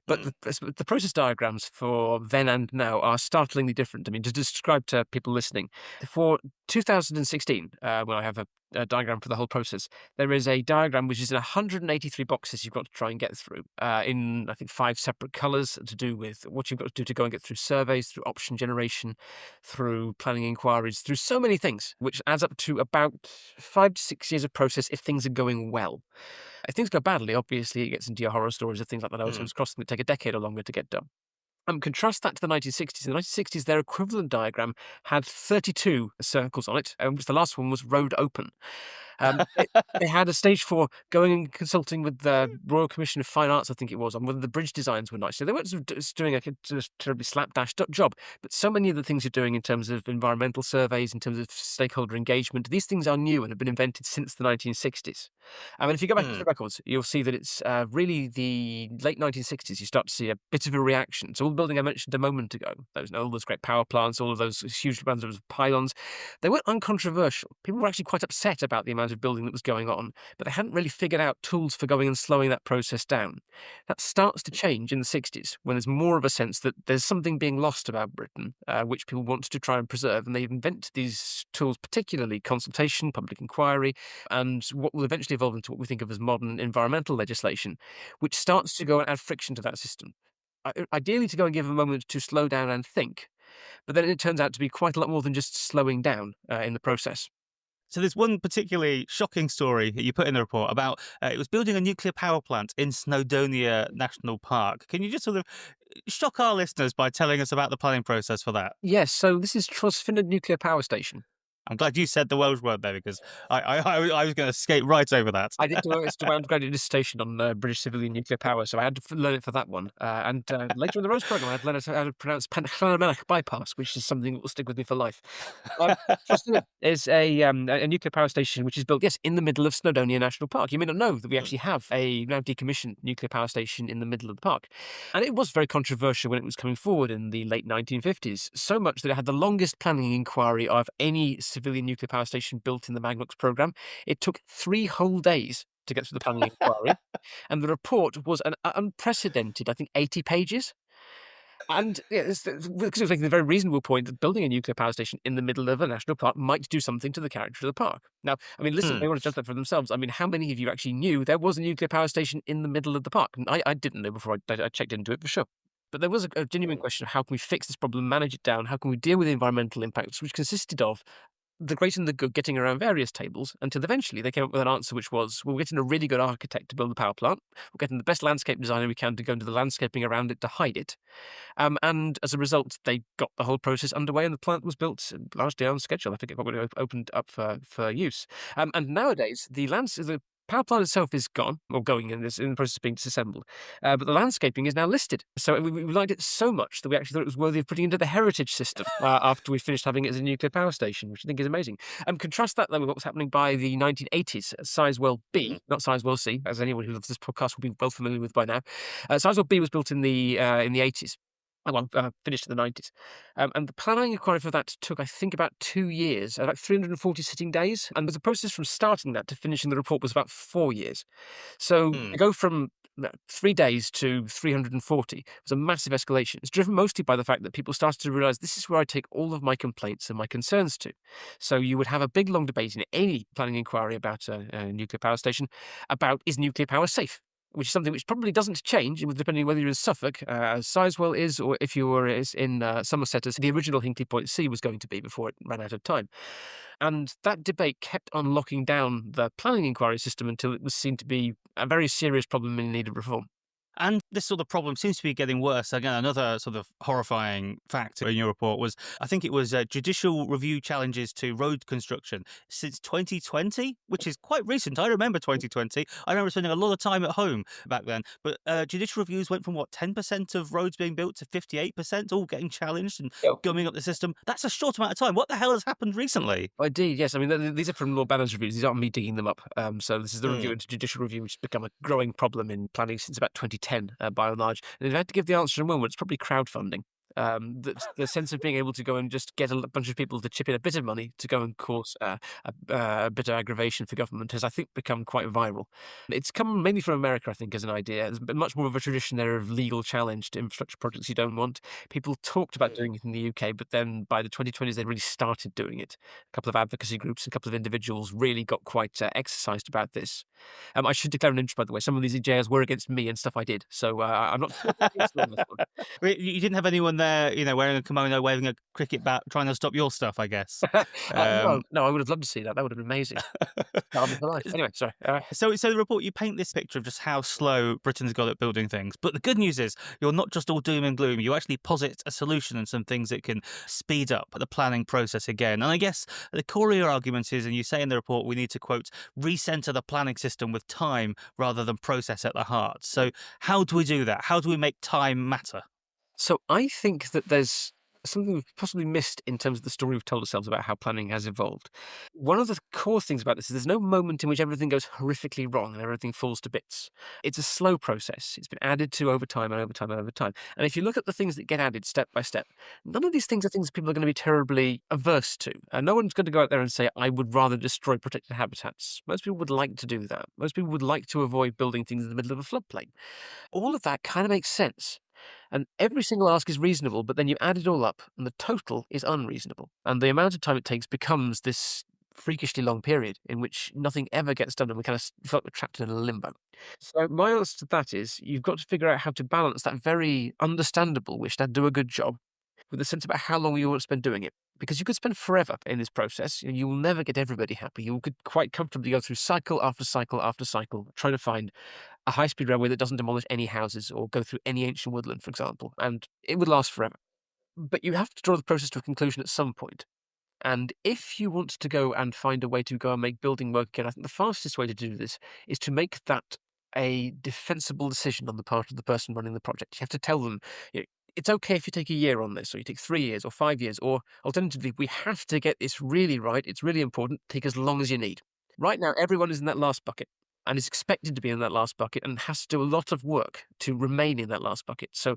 But the process diagrams for then and now are startlingly different. I mean, to describe to people listening, for 2016, when I have a diagram for the whole process. There is a diagram which is in 183 boxes you've got to try and get through in, I think, 5 separate colours to do with what you've got to do to go and get through surveys, through option generation, through planning inquiries, through so many things, which adds up to about 5 to 6 years of process if things are going well. If things go badly, obviously it gets into your horror stories of things like the Narrow Hmm. Crossing that take a decade or longer to get done. Contrast that to the 1960s. In the 1960s, their equivalent diagram had 32 circles on it, which the last one was road open. They had a stage for going and consulting with the Royal Commission of Fine Arts, I think it was, on whether the bridge designs were nice. So they weren't sort of just doing a just terribly slapdash job, but so many of the things you're doing in terms of environmental surveys, in terms of stakeholder engagement, these things are new and have been invented since the 1960s. And if you go back into Hmm. the records, you'll see that it's really the late 1960s you start to see a bit of a reaction. So all the building I mentioned a moment ago, all those great power plants, all of those huge amounts of pylons, they weren't uncontroversial. People were actually quite upset about the amount of building that was going on, but they hadn't really figured out tools for going and slowing that process down. That starts to change in the 60s when there's more of a sense that there's something being lost about Britain, which people want to try and preserve. And they invent these tools, particularly consultation, public inquiry, and what will eventually evolve into what we think of as modern environmental legislation, which starts to go and add friction to that system. Ideally, to go and give a moment to slow down and think, but then it turns out to be quite a lot more than just slowing down in the process. So there's one particularly shocking story that you put in the report about it was building a nuclear power plant in Snowdonia National Park. Can you just sort of shock our listeners by telling us about the planning process for that? Yes, so this is Trosfinid Nuclear Power Station. I'm glad you said the Welsh word there because I was going to skate right over that. I did do my undergraduate dissertation on British civilian nuclear power, so I had to learn it for that one. And later in the roast program, I had to learn how to pronounce Penchlanamelic bypass, which is something that will stick with me for life. Trostinid is a nuclear power station which is built, yes, in the middle of Snowdonia National Park. You may not know that we actually have a now decommissioned nuclear power station in the middle of the park. And it was very controversial when it was coming forward in the late 1950s, so much that it had the longest planning inquiry of any civilian nuclear power station built in the Magnux program. It took 3 whole days to get through the planning inquiry, and the report was an unprecedented, I think, 80 pages. And yeah, because it was making the very reasonable point that building a nuclear power station in the middle of a national park might do something to the character of the park. Now, I mean, listen, Hmm. they want to judge that for themselves. I mean, how many of you actually knew there was a nuclear power station in the middle of the park? And I didn't know before I checked into it for sure. But there was a genuine question of how can we fix this problem, manage it down? How can we deal with the environmental impacts, which consisted of the great and the good getting around various tables until eventually they came up with an answer which was, well, we're getting a really good architect to build the power plant. We're getting the best landscape designer we can to go into the landscaping around it to hide it. And as a result, they got the whole process underway, and the plant was built largely on schedule. I forget when it opened up for use. And nowadays, the power plant itself is gone, or going in, in the process of being disassembled. But the landscaping is now listed. So we liked it so much that we actually thought it was worthy of putting into the heritage system after we finished having it as a nuclear power station, which I think is amazing. Contrast that, though, with what was happening by the 1980s. Sizewell Hmm. B, not Sizewell C, as anyone who loves this podcast will be well familiar with by now. Sizewell B was built in the 80s. Well, finished in the 90s. And the planning inquiry for that took, I think, about 2 years, like 340 sitting days. And the process from starting that to finishing the report was about 4 years. So Hmm. to go from 3 days to 340 was a massive escalation. It's driven mostly by the fact that people started to realize this is where I take all of my complaints and my concerns to. So you would have a big, long debate in any planning inquiry about a nuclear power station about is nuclear power safe? Which is something which probably doesn't change depending on whether you're in Suffolk, as Sizewell is, or if you were in Somerset, as the original Hinkley Point C was going to be before it ran out of time. And that debate kept on locking down the planning inquiry system until it was seen to be a very serious problem in need of reform. And this sort of problem seems to be getting worse. Again, another sort of horrifying fact in your report was, I think it was judicial review challenges to road construction since 2020, which is quite recent. I remember 2020. I remember spending a lot of time at home back then. But judicial reviews went from what, 10% of roads being built to 58%, all getting challenged and Yeah. gumming up the system. That's a short amount of time. What the hell has happened recently? Indeed, yes. I mean, these are from Lord Bannon's reviews. These aren't me digging them up. So this is the review Hmm. into judicial review, which has become a growing problem in planning since about 2010, by and large. And if I had to give the answer in one word, it's probably crowdfunding. The sense of being able to go and just get a bunch of people to chip in a bit of money to go and cause a bit of aggravation for government has, I think, become quite viral. It's come mainly from America, I think, as an idea. There's been much more of a tradition there of legal challenge to infrastructure projects you don't want. People talked about doing it in the UK, but then by the 2020s, they really started doing it. A couple of advocacy groups and a couple of individuals really got quite exercised about this. I should declare an interest, by the way. Some of these EJs were against me and stuff I did, so I'm not against them on this one. You didn't have anyone there, wearing a kimono, waving a cricket bat, trying to stop your stuff, I guess. No, no, I would have loved to see that. That would have been amazing. That'll be for life. Anyway, sorry. So the report, you paint this picture of just how slow Britain's got at building things. But the good news is you're not just all doom and gloom. You actually posit a solution and some things that can speed up the planning process again. And I guess the core of your argument is, and you say in the report, we need to, quote, recenter the planning system with time rather than process at the heart. So how do we do that? How do we make time matter? So I think that there's something we've possibly missed in terms of the story we've told ourselves about how planning has evolved. One of the core things about this is there's no moment in which everything goes horrifically wrong and everything falls to bits. It's a slow process. It's been added to over time and over time and over time. And if you look at the things that get added step by step, none of these things are things people are going to be terribly averse to. No one's going to go out there and say, I would rather destroy protected habitats. Most people would like to do that. Most people would like to avoid building things in the middle of a floodplain. All of that kind of makes sense. And every single ask is reasonable, but then you add it all up, and the total is unreasonable. And the amount of time it takes becomes this freakishly long period in which nothing ever gets done, and we kind of feel like we're trapped in a limbo. So my answer to that is you've got to figure out how to balance that very understandable wish to do a good job with a sense about how long you want to spend doing it. Because you could spend forever in this process. You will never get everybody happy. You could quite comfortably go through cycle after cycle after cycle, trying to find a high-speed railway that doesn't demolish any houses or go through any ancient woodland, for example, and it would last forever. But you have to draw the process to a conclusion at some point. And if you want to go and find a way to go and make building work again, I think the fastest way to do this is to make that a defensible decision on the part of the person running the project. You have to tell them, it's okay if you take a year on this, or you take 3 years or 5 years, or alternatively, we have to get this really right. It's really important. Take as long as you need. Right now, everyone is in that last bucket and is expected to be in that last bucket and has to do a lot of work to remain in that last bucket. So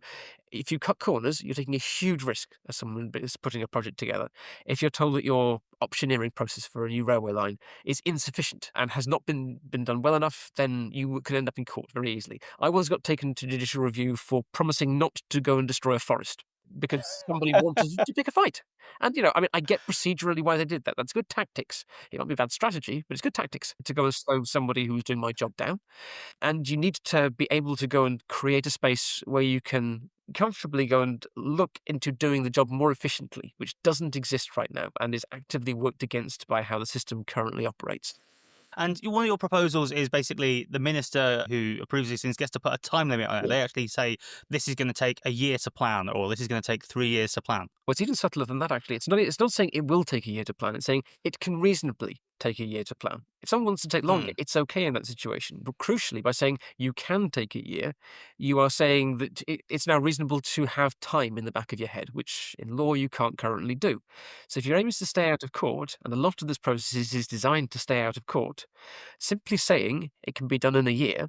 if you cut corners, you're taking a huge risk as someone is putting a project together. If you're told that your optioneering process for a new railway line is insufficient and has not been done well enough, then you could end up in court very easily. I once got taken to judicial review for promising not to go and destroy a forest because somebody wanted to pick a fight. And, I get procedurally why they did that. That's good tactics. It might be bad strategy, but it's good tactics to go and slow somebody who's doing my job down. And you need to be able to go and create a space where you can comfortably go and look into doing the job more efficiently, which doesn't exist right now and is actively worked against by how the system currently operates. And one of your proposals is basically the minister who approves these things gets to put a time limit on it. Yeah. They actually say this is going to take a year to plan, or this is going to take 3 years to plan. Well, it's even subtler than that, actually. It's not saying it will take a year to plan. It's saying it can reasonably take a year to plan. If someone wants to take longer, it's okay in that situation. But crucially, by saying you can take a year, you are saying that it's now reasonable to have time in the back of your head, which in law you can't currently do. So if your aim is to stay out of court, and a lot of this process is designed to stay out of court, simply saying it can be done in a year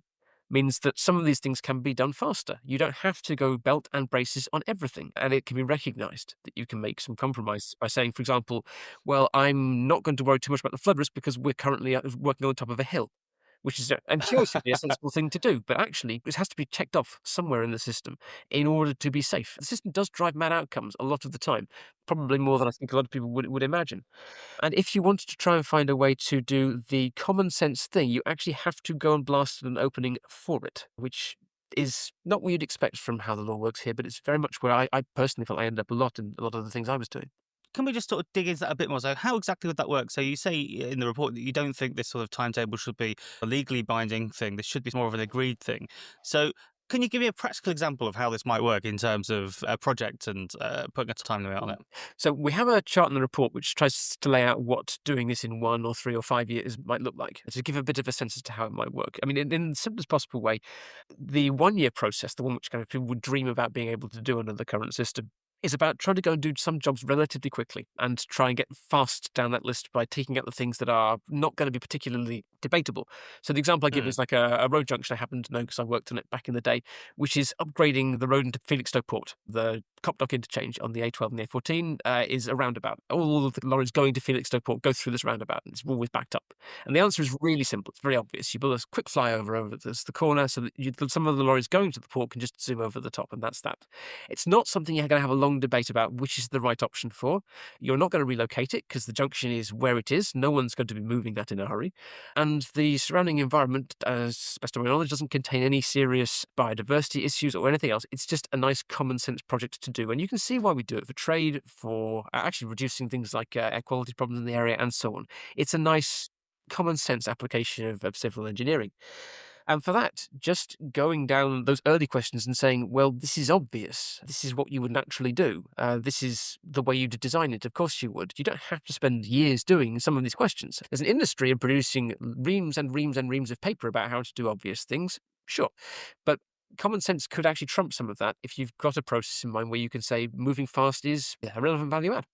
means that some of these things can be done faster. You don't have to go belt and braces on everything, and it can be recognised that you can make some compromise by saying, for example, well, I'm not going to worry too much about the flood risk because we're currently working on the top of a hill, which is intuitively a sensible thing to do, but actually it has to be checked off somewhere in the system in order to be safe. The system does drive mad outcomes a lot of the time, probably more than I think a lot of people would imagine. And if you wanted to try and find a way to do the common sense thing, you actually have to go and blast an opening for it, which is not what you'd expect from how the law works here, but it's very much where I personally felt I ended up a lot in a lot of the things I was doing. Can we just sort of dig into that a bit more? So how exactly would that work? So you say in the report that you don't think this sort of timetable should be a legally binding thing. This should be more of an agreed thing. So can you give me a practical example of how this might work in terms of a project and putting a time limit on it? So we have a chart in the report which tries to lay out what doing this in 1 or 3 or 5 years might look like, to give a bit of a sense as to how it might work. I mean, in the simplest possible way, the 1-year process, the one which kind of people would dream about being able to do under the current system, is about trying to go and do some jobs relatively quickly and try and get fast down that list by taking out the things that are not going to be particularly debatable. So the example I give is like a road junction I happen to know because I worked on it back in the day, which is upgrading the road into Felixstowe Port, the Copdock interchange on the A12 and the A14 is a roundabout. All of the lorries going to Felixstowe Port go through this roundabout, and it's always backed up. And the answer is really simple. It's very obvious. You build a quick flyover over the corner so that some of the lorries going to the port can just zoom over the top, and that's that. It's not something you're going to have a long debate about which is the right option for. You're not going to relocate it because the junction is where it is. No one's going to be moving that in a hurry. And the surrounding environment, as best of my knowledge, doesn't contain any serious biodiversity issues or anything else. It's just a nice common sense project to do. And you can see why we do it for trade, for actually reducing things like air quality problems in the area and so on. It's a nice common sense application of civil engineering. And for that, just going down those early questions and saying, well, this is obvious. This is what you would naturally do. This is the way you'd design it. Of course you would. You don't have to spend years doing some of these questions. There's an industry in producing reams and reams and reams of paper about how to do obvious things. Sure. But common sense could actually trump some of that if you've got a process in mind where you can say moving fast is a relevant value add.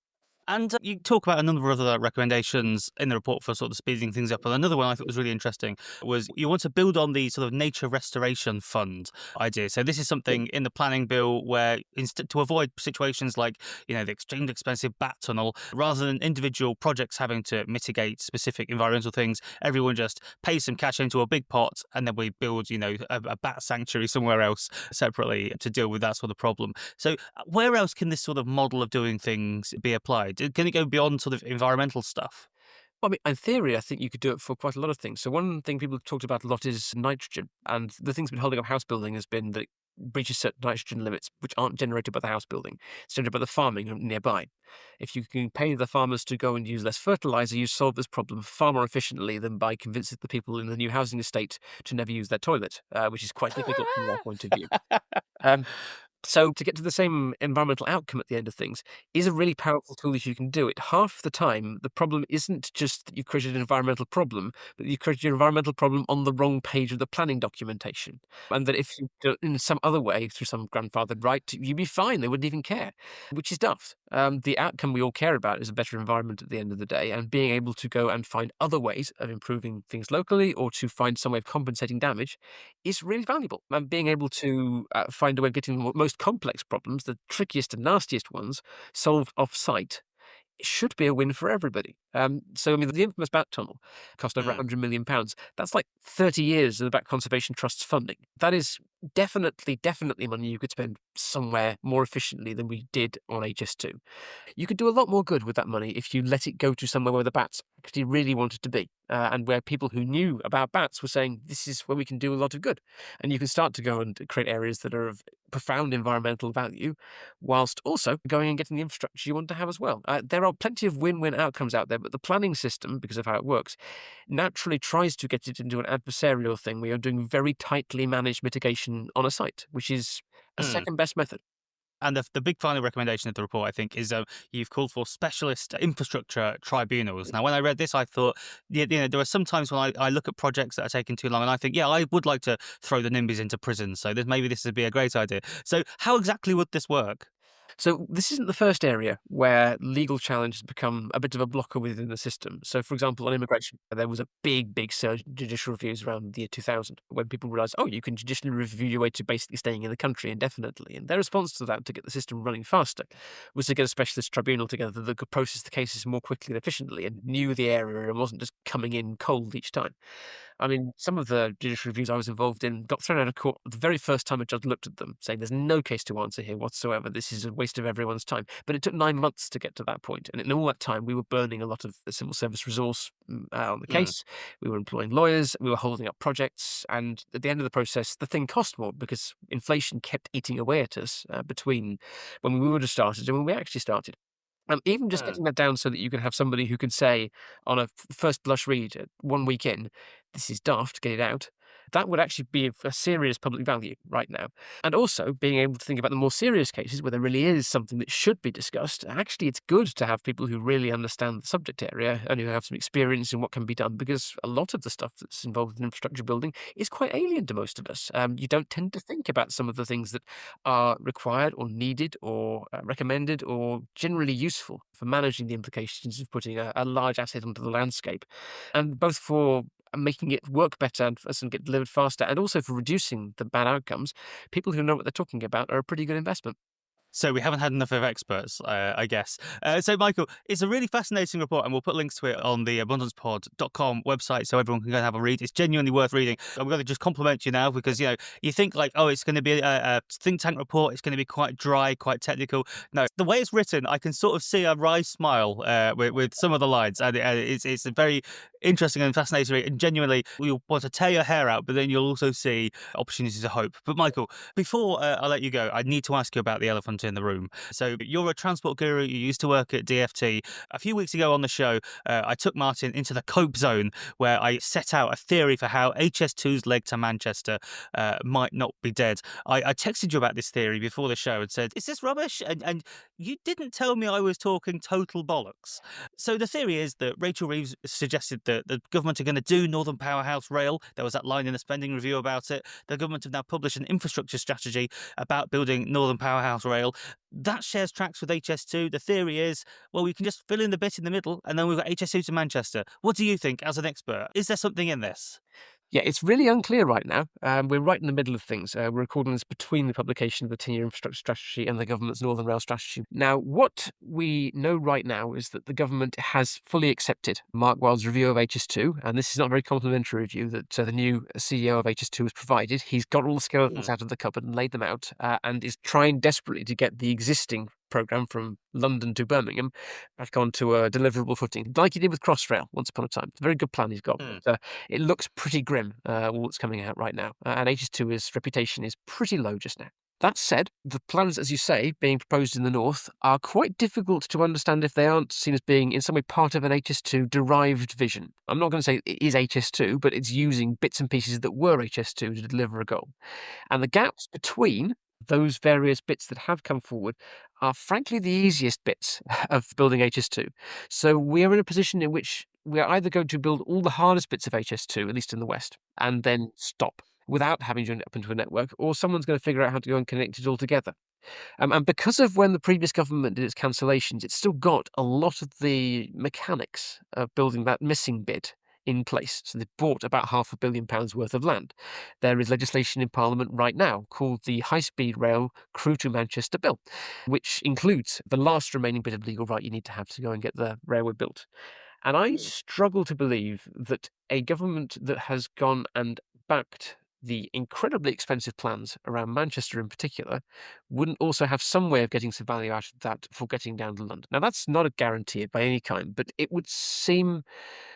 And you talk about a number of other recommendations in the report for sort of speeding things up. And another one I thought was really interesting was you want to build on the sort of nature restoration fund idea. So this is something in the planning bill where instead to avoid situations like, the extremely expensive bat tunnel, rather than individual projects having to mitigate specific environmental things, everyone just pays some cash into a big pot and then we build, a bat sanctuary somewhere else separately to deal with that sort of problem. So where else can this sort of model of doing things be applied? Can it go beyond sort of environmental stuff? Well, I mean, in theory, I think you could do it for quite a lot of things. So one thing people have talked about a lot is nitrogen. And the thing's been holding up house building has been that it breaches certain nitrogen limits, which aren't generated by the house building. It's generated by the farming nearby. If you can pay the farmers to go and use less fertilizer, you solve this problem far more efficiently than by convincing the people in the new housing estate to never use their toilet, which is quite difficult from their point of view. Um, So to get to the same environmental outcome at the end of things is a really powerful tool if you can do it. Half the time, the problem isn't just that you've created an environmental problem, but you've created an environmental problem on the wrong page of the planning documentation. And that if you do it in some other way, through some grandfathered right, you'd be fine. They wouldn't even care, which is daft. The outcome we all care about is a better environment at the end of the day, and being able to go and find other ways of improving things locally or to find some way of compensating damage is really valuable. And being able to find a way of getting the most complex problems, the trickiest and nastiest ones, solved off-site should be a win for everybody. So, I mean, the infamous Bat Tunnel cost over Mm. £100 million. That's like 30 years of the Bat Conservation Trust's funding. That is definitely money you could spend somewhere more efficiently than we did on HS2. You could do a lot more good with that money if you let it go to somewhere where the bats actually really wanted to be, and where people who knew about bats were saying, this is where we can do a lot of good. And you can start to go and create areas that are of profound environmental value, whilst also going and getting the infrastructure you want to have as well. There are plenty of win-win outcomes out there, but the planning system, because of how it works, naturally tries to get it into an adversarial thing where you're doing very tightly managed mitigation on a site, which is a Mm. second best method. And the big final recommendation of the report, I think, is you've called for specialist infrastructure tribunals. Now, when I read this, I thought, there are some times when I look at projects that are taking too long and I think, I would like to throw the NIMBYs into prison. So maybe this would be a great idea. So how exactly would this work? So this isn't the first area where legal challenge has become a bit of a blocker within the system. So, for example, on immigration, there was a big surge in judicial reviews around the year 2000 when people realised, oh, you can judicially review your way to basically staying in the country indefinitely. And their response to that, to get the system running faster, was to get a specialist tribunal together that could process the cases more quickly and efficiently and knew the area and wasn't just coming in cold each time. I mean, some of the judicial reviews I was involved in got thrown out of court the very first time a judge looked at them, saying there's no case to answer here whatsoever. This is a waste of everyone's time. But it took 9 months to get to that point. And in all that time, we were burning a lot of the civil service resource on the Mm. case. We were employing lawyers. We were holding up projects. And at the end of the process, the thing cost more because inflation kept eating away at us between when we would have started and when we actually started. Even just Mm. getting that down so that you can have somebody who can say on a first blush read, 1 week in, this is daft, get it out. That would actually be a serious public value right now. And also being able to think about the more serious cases where there really is something that should be discussed. Actually, it's good to have people who really understand the subject area and who have some experience in what can be done because a lot of the stuff that's involved in infrastructure building is quite alien to most of us. You don't tend to think about some of the things that are required or needed or recommended or generally useful for managing the implications of putting a large asset onto the landscape. And both for making it work better and for us to get delivered faster and also for reducing the bad outcomes, people who know what they're talking about are a pretty good investment. So we haven't had enough of experts, I guess. So, Michael, it's a really fascinating report, and we'll put links to it on the abundancepod.com website so everyone can go and have a read. It's genuinely worth reading. I'm going to just compliment you now because, you think like, oh, it's going to be a think tank report. It's going to be quite dry, quite technical. No, the way it's written, I can sort of see a wry smile with some of the lines. And it's a very interesting and fascinating read. And genuinely, you'll want to tear your hair out, but then you'll also see opportunities of hope. But, Michael, before I let you go, I need to ask you about the elephant in the room. So you're a transport guru. You used to work at DFT. A few weeks ago on the show, I took Martin into the cope zone where I set out a theory for how HS2's leg to Manchester might not be dead. I texted you about this theory before the show and said, is this rubbish? And you didn't tell me I was talking total bollocks. So the theory is that Rachel Reeves suggested that the government are going to do Northern Powerhouse Rail. There was that line in the spending review about it. The government have now published an infrastructure strategy about building Northern Powerhouse Rail. That shares tracks with HS2. The theory is, well, we can just fill in the bit in the middle and then we've got HS2 to Manchester. What do you think as an expert? Is there something in this? Yeah, it's really unclear right now. We're right in the middle of things. We're recording this between the publication of the 10-year infrastructure strategy and the government's Northern Rail strategy. Now, what we know right now is that the government has fully accepted Mark Wilde's review of HS2, and this is not a very complimentary review that the new CEO of HS2 has provided. He's got all the skeletons out of the cupboard and laid them out, and is trying desperately to get the existing programme from London to Birmingham back onto a deliverable footing, like he did with Crossrail once upon a time. It's a very good plan he's got, but it looks pretty grim, all that's coming out right now. And HS2's reputation is pretty low just now. That said, the plans, as you say, being proposed in the north are quite difficult to understand if they aren't seen as being in some way part of an HS2 derived vision. I'm not going to say it is HS2, but it's using bits and pieces that were HS2 to deliver a goal. And the gaps between those various bits that have come forward are frankly the easiest bits of building HS2. So we're in a position in which we're either going to build all the hardest bits of HS2, at least in the West, and then stop without having joined it up into a network, or someone's going to figure out how to go and connect it all together. And because of when the previous government did its cancellations, it's still got a lot of the mechanics of building that missing bit in place. So they've bought about £500 million worth of land. There is legislation in Parliament right now called the High Speed Rail Crewe to Manchester Bill, which includes the last remaining bit of legal right you need to have to go and get the railway built. And I struggle to believe that a government that has gone and backed the incredibly expensive plans around Manchester in particular wouldn't also have some way of getting some value out of that for getting down to London. Now, that's not a guarantee by any kind, but it would seem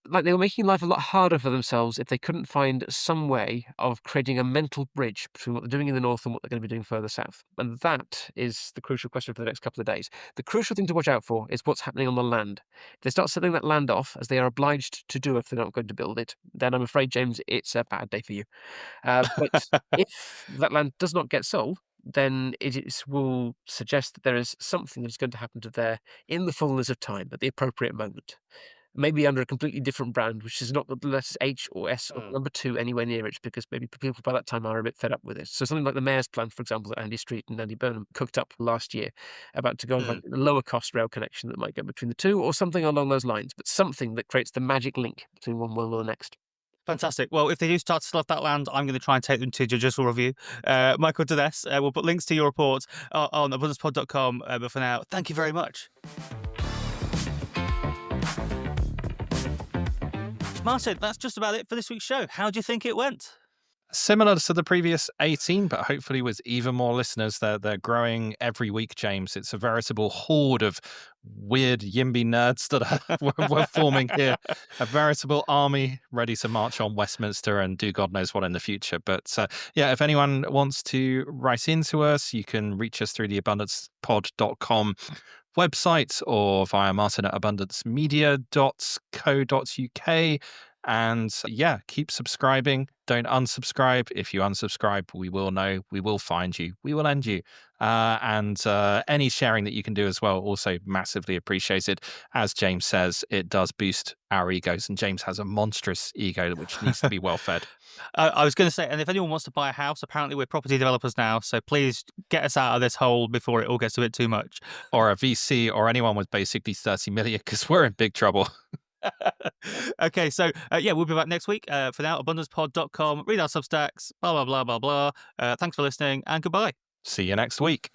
like they were making life a lot harder for themselves if they couldn't find some way of creating a mental bridge between what they're doing in the north and what they're going to be doing further south. And that is the crucial question for the next couple of days. The crucial thing to watch out for is what's happening on the land. If they start selling that land off, as they are obliged to do if they're not going to build it, then I'm afraid, James, it's a bad day for you. But if that land does not get sold, then will suggest that there is something that is going to happen to there in the fullness of time at the appropriate moment. Maybe under a completely different brand, which is not the letters H or S or number 2 anywhere near it, because maybe people by that time are a bit fed up with it. So something like the Mayor's plan, for example, that Andy Street and Andy Burnham cooked up last year, about to go and find a lower cost rail connection that might go between the two, or something along those lines, but something that creates the magic link between one world and the next. Fantastic. Well, if they do start to sell off that land, I'm going to try and take them to judicial review. Michael Dnes, we'll put links to your report on abundancepod.com. But for now, thank you very much. Martin, that's just about it for this week's show. How do you think it went? Similar to the previous 18, but hopefully with even more listeners. They're growing every week, James. It's a veritable horde of weird YIMBY nerds that we're forming here. A veritable army ready to march on Westminster and do God knows what in the future. But yeah, if anyone wants to write into us, you can reach us through the abundancepod.com website or via martin at abundancemedia.co.uk. And yeah, keep subscribing. Don't unsubscribe. If you unsubscribe, we will know. We will find you. We will end you. And any sharing that you can do as well, also massively appreciated. As James says, it does boost our egos. And James has a monstrous ego which needs to be well fed. I was going to say, and if anyone wants to buy a house, apparently we're property developers now. So please get us out of this hole before it all gets a bit too much. Or a VC or anyone with basically 30 million, because we're in big trouble. Okay, so yeah, we'll be back next week. For now, abundancepod.com. Read our Substacks, blah, blah, blah, blah, blah. Thanks for listening and goodbye. See you next week.